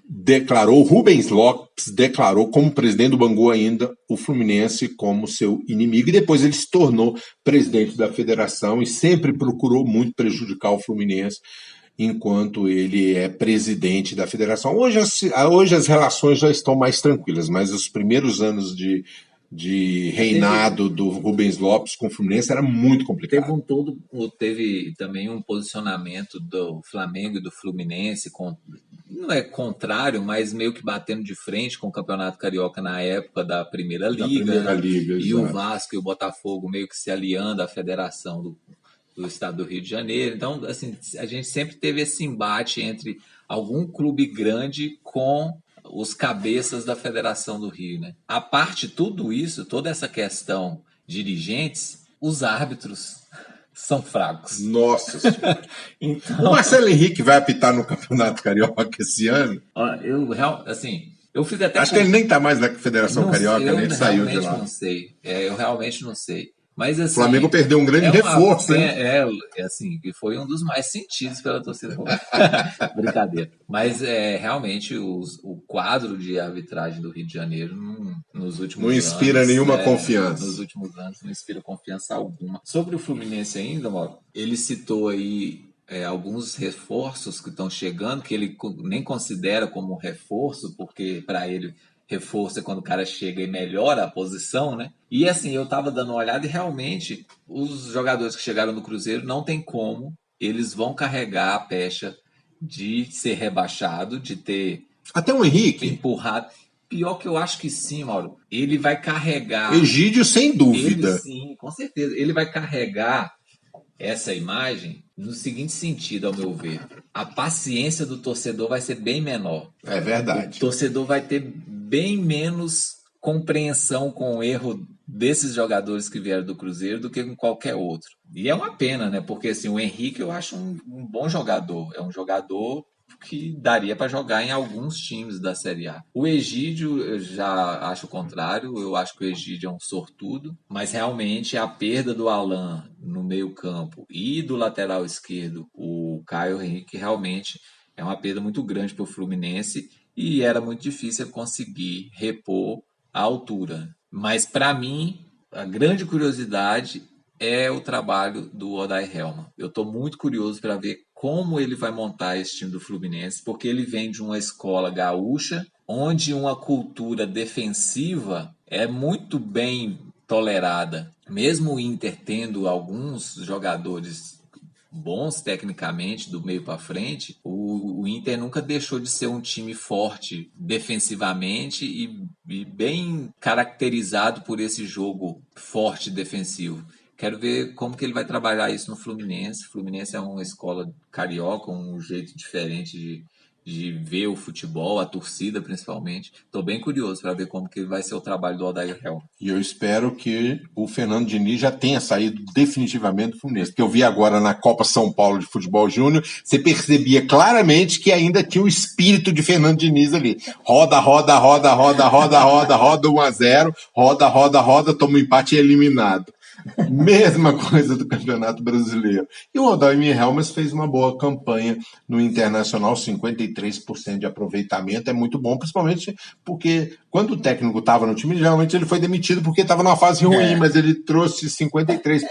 declarou, Rubens Lopes declarou como presidente do Bangu ainda o Fluminense como seu inimigo, e depois ele se tornou presidente da federação e sempre procurou muito prejudicar o Fluminense enquanto ele é presidente da federação. Hoje as relações já estão mais tranquilas, mas os primeiros anos de reinado do Rubens Lopes com o Fluminense era muito complicado. Teve também um posicionamento do Flamengo e do Fluminense, não é contrário, mas meio que batendo de frente com o Campeonato Carioca na época da Primeira Liga. E o Vasco e o Botafogo meio que se aliando à federação do estado do Rio de Janeiro. Então, assim, a gente sempre teve esse embate entre algum clube grande com os cabeças da Federação do Rio, né? A parte de tudo isso, toda essa questão dirigentes, os árbitros são fracos. Nossa Senhora. Então... O Marcelo Henrique vai apitar no Campeonato Carioca esse ano? Eu fiz até... Acho que ele nem está mais na Federação Carioca, ele saiu de lá. Não sei. Eu realmente não sei. Mas, assim, o Flamengo perdeu um grande reforço, né? Que foi um dos mais sentidos pela torcida. Brincadeira. Mas realmente o quadro de arbitragem do Rio de Janeiro nos últimos anos... Não inspira nenhuma confiança. Nos últimos anos não inspira confiança alguma. Sobre o Fluminense ainda, Mauro, ele citou aí alguns reforços que estão chegando, que ele nem considera como reforço, porque para ele... reforço é quando o cara chega e melhora a posição, né? E assim, eu tava dando uma olhada e realmente os jogadores que chegaram no Cruzeiro não tem como, eles vão carregar a pecha de ser rebaixado, de ter... Até o Henrique? Empurrado. Pior que eu acho que sim, Mauro. Ele vai carregar... Egídio, sem dúvida. Ele, sim, com certeza. Ele vai carregar essa imagem no seguinte sentido, ao meu ver. A paciência do torcedor vai ser bem menor. É verdade. O torcedor vai ter bem menos compreensão com o erro desses jogadores que vieram do Cruzeiro do que com qualquer outro. E é uma pena, né? Porque assim, o Henrique eu acho um bom jogador. É um jogador que daria para jogar em alguns times da Série A. O Egídio, eu já acho o contrário. Eu acho que o Egídio é um sortudo. Mas realmente a perda do Alan no meio campo e do lateral esquerdo, o Caio Henrique, realmente é uma perda muito grande para o Fluminense. E era muito difícil conseguir repor a altura. Mas, para mim, a grande curiosidade é o trabalho do Odair Hellmann. Eu estou muito curioso para ver como ele vai montar esse time do Fluminense, porque ele vem de uma escola gaúcha, onde uma cultura defensiva é muito bem tolerada. Mesmo o Inter tendo alguns jogadores bons tecnicamente, do meio para frente, o Inter nunca deixou de ser um time forte defensivamente e bem caracterizado por esse jogo forte defensivo. Quero ver como que ele vai trabalhar isso no Fluminense. O Fluminense é uma escola carioca, um jeito diferente de ver o futebol, a torcida principalmente. Estou bem curioso para ver como que vai ser o trabalho do Odair Hellmann. E eu espero que o Fernando Diniz já tenha saído definitivamente do Fluminense. Porque eu vi agora na Copa São Paulo de Futebol Júnior, você percebia claramente que ainda tinha o espírito de Fernando Diniz ali. Roda, roda, roda, roda, roda, roda, roda 1-0, roda, roda, roda, toma um empate e é eliminado. Mesma coisa do Campeonato Brasileiro. E o Odair Hellmann fez uma boa campanha no Internacional, 53% de aproveitamento, é muito bom, principalmente porque quando o técnico estava no time, geralmente ele foi demitido porque estava numa fase ruim, mas ele trouxe 53%,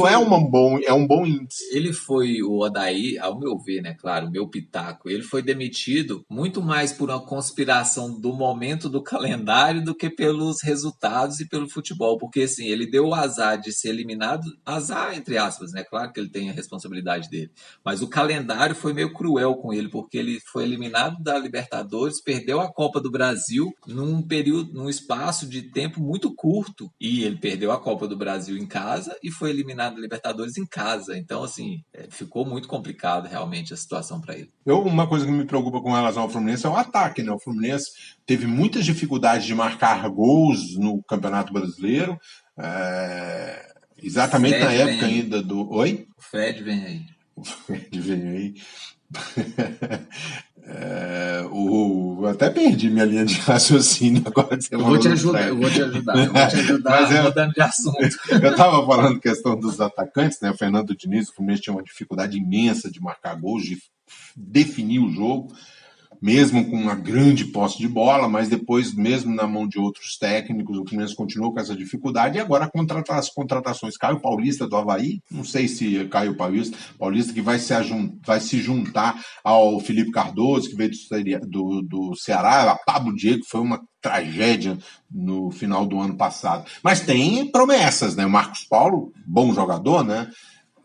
é um bom índice. Ele foi, o Odair, ao meu ver, né, claro, o meu pitaco, ele foi demitido muito mais por uma conspiração do momento do calendário do que pelos resultados e pelo futebol, porque assim, ele deu o azar de ser eliminado, azar, entre aspas, né? Claro que ele tem a responsabilidade dele. Mas o calendário foi meio cruel com ele, porque ele foi eliminado da Libertadores, perdeu a Copa do Brasil num espaço de tempo muito curto. E ele perdeu a Copa do Brasil em casa e foi eliminado da Libertadores em casa. Então, assim, ficou muito complicado realmente a situação para ele. Uma coisa que me preocupa com relação ao Fluminense é o ataque, né? O Fluminense teve muitas dificuldades de marcar gols no Campeonato Brasileiro, exatamente na época ainda do... Oi? O Fred vem aí. O Fred vem aí. Até perdi minha linha de raciocínio agora. Eu vou te ajudar mudando de assunto. Eu estava falando questão dos atacantes, né? O Fernando Diniz, o Fluminense tinha uma dificuldade imensa de marcar gols, de definir o jogo, mesmo com uma grande posse de bola, mas depois, mesmo na mão de outros técnicos, o Fluminense continuou com essa dificuldade. E agora as contratações. Caio Paulista do Avaí, não sei se Caio Paulista que vai se juntar ao Felipe Cardoso, que veio do Ceará, a Pablo Diego, que foi uma tragédia no final do ano passado. Mas tem promessas, né? O Marcos Paulo, bom jogador, né?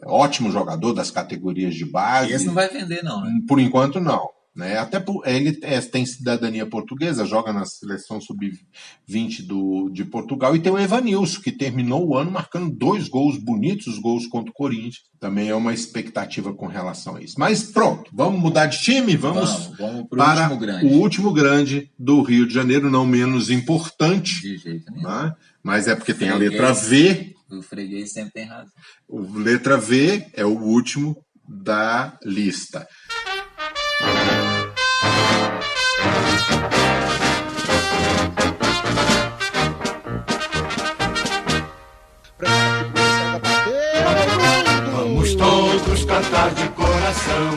Ótimo jogador das categorias de base. Esse não vai vender, não, né? Por enquanto, não. Né? Até ele tem cidadania portuguesa, joga na seleção sub-20 de Portugal, e tem o Evanilson, que terminou o ano marcando 2 gols bonitos, os gols contra o Corinthians. Também é uma expectativa com relação a isso. Mas pronto, vamos mudar de time, vamos para o último grande do Rio de Janeiro, não menos importante. De jeito nenhum. Né? Mas é porque tem a letra V. O freguês sempre tem razão. Letra V é o último da lista. Vamos todos cantar de coração,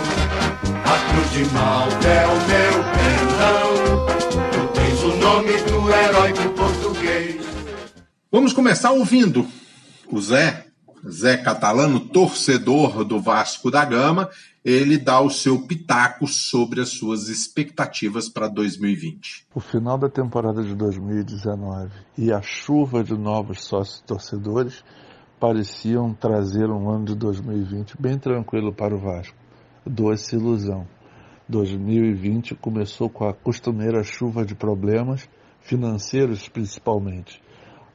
a cruz de Malta é o meu perdão, tu tens o nome do heróico português. Vamos começar ouvindo o Zé Catalano, torcedor do Vasco da Gama. Ele dá o seu pitaco sobre as suas expectativas para 2020. O final da temporada de 2019 e a chuva de novos sócios torcedores pareciam trazer um ano de 2020 bem tranquilo para o Vasco. Doce ilusão. 2020 começou com a costumeira chuva de problemas, financeiros principalmente.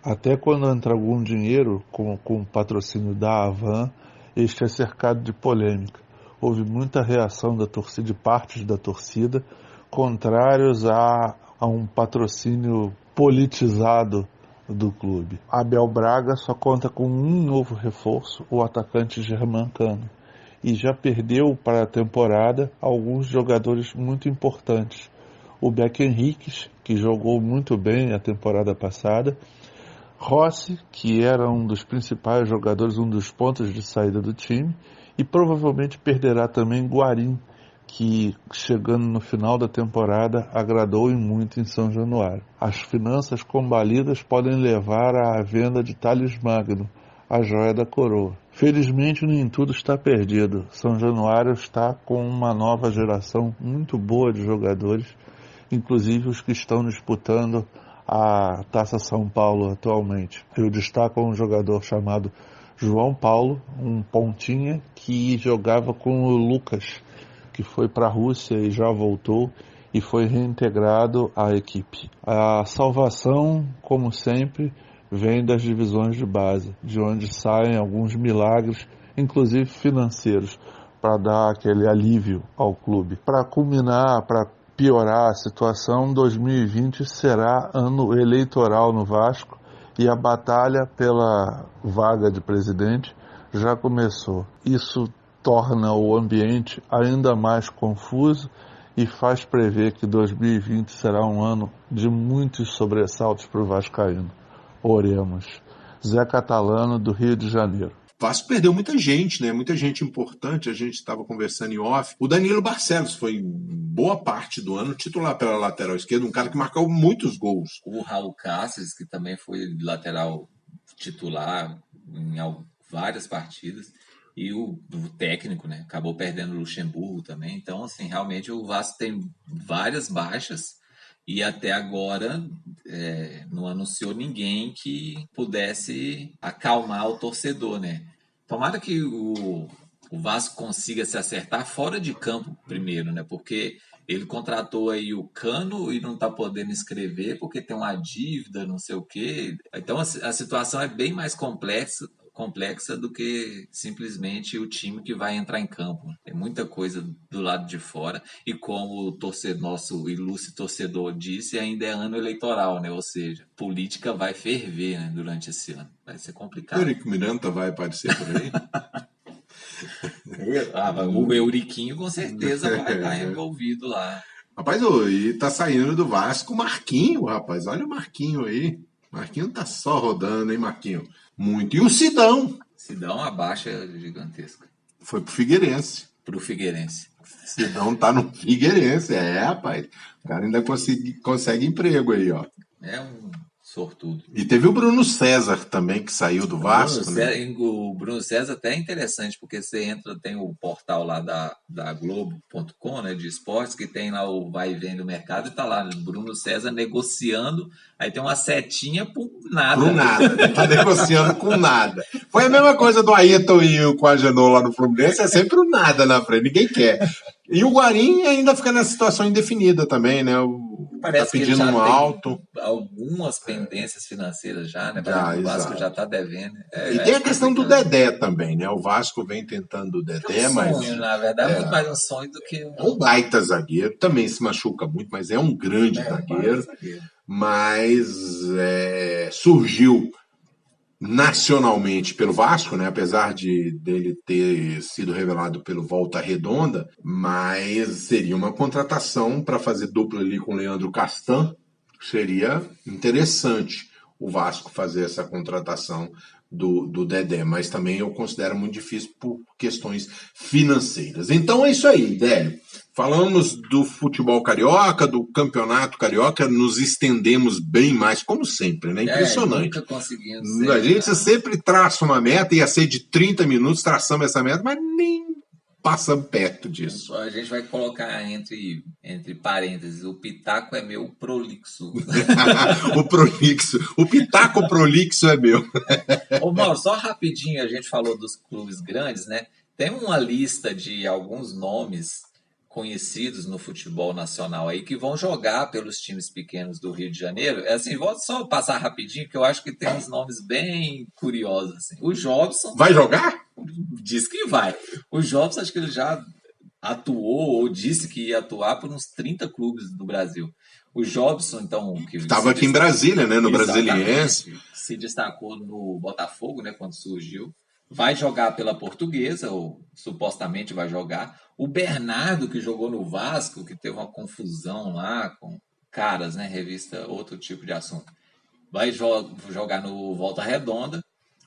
Até quando entra algum dinheiro, com o patrocínio da Havan, este é cercado de polêmica. Houve muita reação da torcida, de partes da torcida, contrários a um patrocínio politizado do clube. Abel Braga só conta com um novo reforço, o atacante Germancano, e já perdeu para a temporada alguns jogadores muito importantes. O Beck Henriques, que jogou muito bem a temporada passada, Rossi, que era um dos principais jogadores, um dos pontos de saída do time, e provavelmente perderá também Guarim, que chegando no final da temporada agradou e muito em São Januário. As finanças combalidas podem levar à venda de Thales Magno, a joia da coroa. Felizmente nem tudo está perdido. São Januário está com uma nova geração muito boa de jogadores, inclusive os que estão disputando a Taça São Paulo atualmente. Eu destaco um jogador chamado João Paulo, um pontinha que jogava com o Lucas, que foi para a Rússia e já voltou e foi reintegrado à equipe. A salvação, como sempre, vem das divisões de base, de onde saem alguns milagres, inclusive financeiros, para dar aquele alívio ao clube. Para culminar, para piorar a situação, 2020 será ano eleitoral no Vasco, e a batalha pela vaga de presidente já começou. Isso torna o ambiente ainda mais confuso e faz prever que 2020 será um ano de muitos sobressaltos para o vascaíno. Oremos. Zé Catalano, do Rio de Janeiro. O Vasco perdeu muita gente, né? Muita gente importante. A gente estava conversando em off. O Danilo Barcelos foi boa parte do ano titular pela lateral esquerda, um cara que marcou muitos gols. O Raul Cáceres, que também foi lateral titular em várias partidas. E o técnico, né? Acabou perdendo o Luxemburgo também. Então, assim, realmente o Vasco tem várias baixas. E até agora não anunciou ninguém que pudesse acalmar o torcedor, né? Tomara que o Vasco consiga se acertar fora de campo primeiro, né? Porque ele contratou aí o Cano e não está podendo inscrever porque tem uma dívida, não sei o quê. Então a situação é bem mais complexa do que simplesmente o time que vai entrar em campo. Tem muita coisa do lado de fora e como o nosso ilustre torcedor disse, ainda é ano eleitoral, né? Ou seja, política vai ferver, né, durante esse ano. Vai ser complicado. O Eurico Miranda vai aparecer por aí? O Euriquinho com certeza vai estar envolvido lá. Rapaz, e tá saindo do Vasco o Marquinho, rapaz. Olha o Marquinho aí. Marquinho tá só rodando, hein, Marquinho? Muito. E o Sidão? Sidão, a baixa gigantesca. Foi pro Figueirense. Sidão tá no Figueirense. Rapaz. O cara ainda consegue emprego aí, ó. É um sortudo. E teve o Bruno César também, que saiu do Vasco. O Bruno César até é interessante, porque você entra, tem o portal lá da Globo.com, né, de esportes, que tem lá o vai e vem do mercado, e tá lá, Bruno César negociando, aí tem uma setinha por nada. Por nada, tá negociando com nada. Foi a mesma coisa do Ayrton e com a Agenor lá no Fluminense, é sempre o nada na frente, ninguém quer. E o Guarim ainda fica na situação indefinida também, né? Parece tá pedindo um alto. Algumas pendências financeiras já, né? O Vasco já tá devendo. E tem a questão do Dedé também, né? O Vasco vem tentando o Dedé, mas... sonho, na verdade, é muito mais um sonho do que... É um baita zagueiro, também se machuca muito, mas é um grande zagueiro. Mas surgiu nacionalmente pelo Vasco, né? Apesar dele ter sido revelado pelo Volta Redonda, mas seria uma contratação para fazer dupla ali com o Leandro Castan. Seria interessante o Vasco fazer essa contratação do Dedé, mas também eu considero muito difícil por questões financeiras. Então é isso aí, Délio. Falamos do futebol carioca, do campeonato carioca, nos estendemos bem mais, como sempre, né? Impressionante. Nunca conseguimos a gente sempre traça uma meta, ia ser de 30 minutos, traçamos essa meta, mas nem passamos perto disso. A gente vai colocar entre parênteses, o pitaco é meu prolixo. O pitaco prolixo é meu. Ô Mauro, só rapidinho, a gente falou dos clubes grandes, né? Tem uma lista de alguns nomes conhecidos no futebol nacional aí que vão jogar pelos times pequenos do Rio de Janeiro. Assim, vou só passar rapidinho, que eu acho que tem uns nomes bem curiosos. Assim. O Jobson... Vai jogar? Diz que vai. O Jobson, acho que ele já atuou ou disse que ia atuar por uns 30 clubes do Brasil. O Jobson, então... que estava aqui em Brasília, né? No Brasiliense. Se destacou no Botafogo, né? Quando surgiu. Vai jogar pela Portuguesa, ou supostamente vai jogar. O Bernardo, que jogou no Vasco, que teve uma confusão lá com caras, né? Revista, outro tipo de assunto. Vai jogar no Volta Redonda.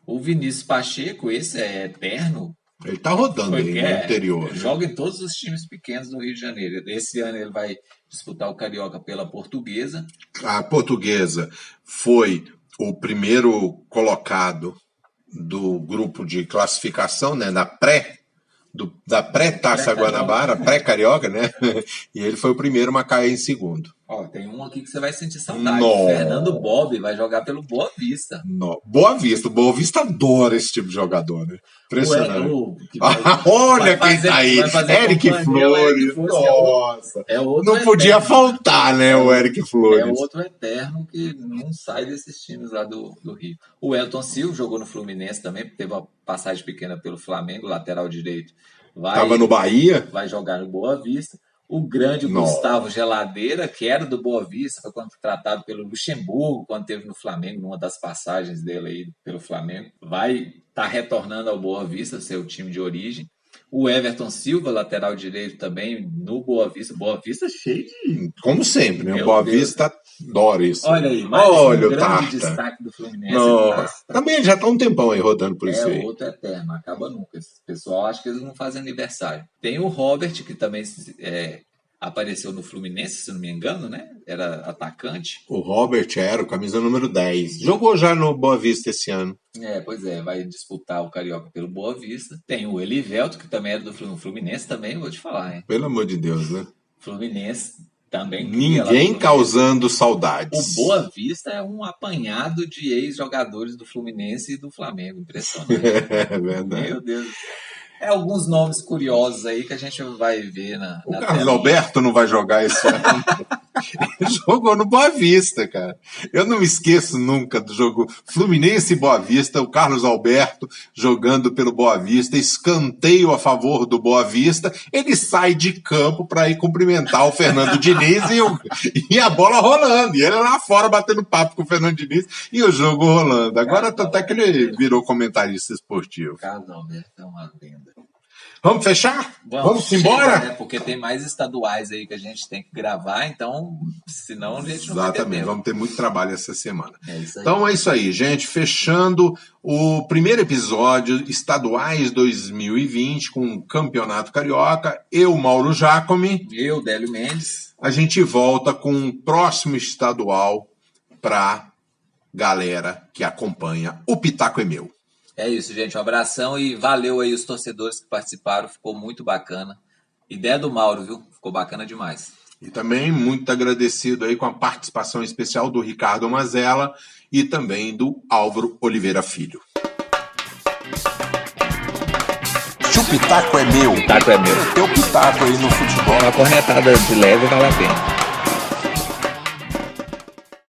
O Vinícius Pacheco, esse é eterno. Ele tá rodando aí no interior. Joga em todos os times pequenos do Rio de Janeiro. Esse ano ele vai disputar o Carioca pela Portuguesa. A Portuguesa foi o primeiro colocado do grupo de classificação, né, da pré-Taça Guanabara, pré-Carioca, né? E ele foi o primeiro a cair em segundo. Ó, tem um aqui que você vai sentir saudade. Fernando Bob vai jogar pelo Boa Vista. Boa Vista. O Boa Vista adora esse tipo de jogador, né? Impressionante. Olha quem tá aí. Eric Flores. Nossa. Não podia faltar, né, o Eric Flores. É outro eterno que não sai desses times lá do Rio. O Elton Silva jogou no Fluminense também, teve uma passagem pequena pelo Flamengo, lateral direito. Estava no Bahia. Vai jogar no Boa Vista. O grande Gustavo Geladeira, que era do Boa Vista, foi contratado pelo Luxemburgo, quando esteve no Flamengo, numa das passagens dele aí pelo Flamengo. Vai estar retornando ao Boa Vista, seu time de origem. O Everton Silva, lateral direito também, no Boa Vista. Boa Vista cheio de... Como sempre, né? O Boa Vista adora isso. Olha aí, mais um grande destaque do Fluminense. Também já está um tempão aí rodando por isso aí. É outro eterno, acaba nunca. Esse pessoal acha que eles não fazem aniversário. Tem o Robert, que também apareceu no Fluminense, se não me engano, né? Era atacante. O Robert era o camisa número 10. Jogou já no Boa Vista esse ano. Pois é, vai disputar o Carioca pelo Boa Vista. Tem o Elivelto, que também era do Fluminense também, vou te falar, hein? Pelo amor de Deus, né? Fluminense Também Ninguém causando saudades. O Boa Vista é um apanhado de ex-jogadores do Fluminense e do Flamengo. Impressionante. É verdade. Meu Deus. Alguns nomes curiosos aí que a gente vai ver na Carlos telinha. Alberto não vai jogar esse ano. Ele jogou no Boa Vista, cara. Eu não me esqueço nunca do jogo Fluminense e Boa Vista, o Carlos Alberto jogando pelo Boa Vista, escanteio a favor do Boa Vista, ele sai de campo para ir cumprimentar o Fernando Diniz e a bola rolando, e ele lá fora batendo papo com o Fernando Diniz e o jogo rolando. Agora até que ele virou comentarista esportivo. Carlos Alberto é uma lenda. Vamos fechar? Vamos embora? Né? Porque tem mais estaduais aí que a gente tem que gravar, então, senão a gente não vai ter tempo. Vamos ter muito trabalho essa semana. É isso aí. Então é isso aí, gente. Fechando o primeiro episódio Estaduais 2020 com o Campeonato Carioca. Eu, Mauro Jacome. Eu, Délio Mendes. A gente volta com um próximo estadual para galera que acompanha o Pitaco é Meu. É isso, gente. Um abração e valeu aí os torcedores que participaram. Ficou muito bacana. Ideia do Mauro, viu? Ficou bacana demais. E também muito agradecido aí com a participação especial do Ricardo Mazella e também do Álvaro Oliveira Filho. Se o Pitaco é meu, Pitaco é meu. Teu pitaco aí no futebol. Uma cornetada de leve vale a pena.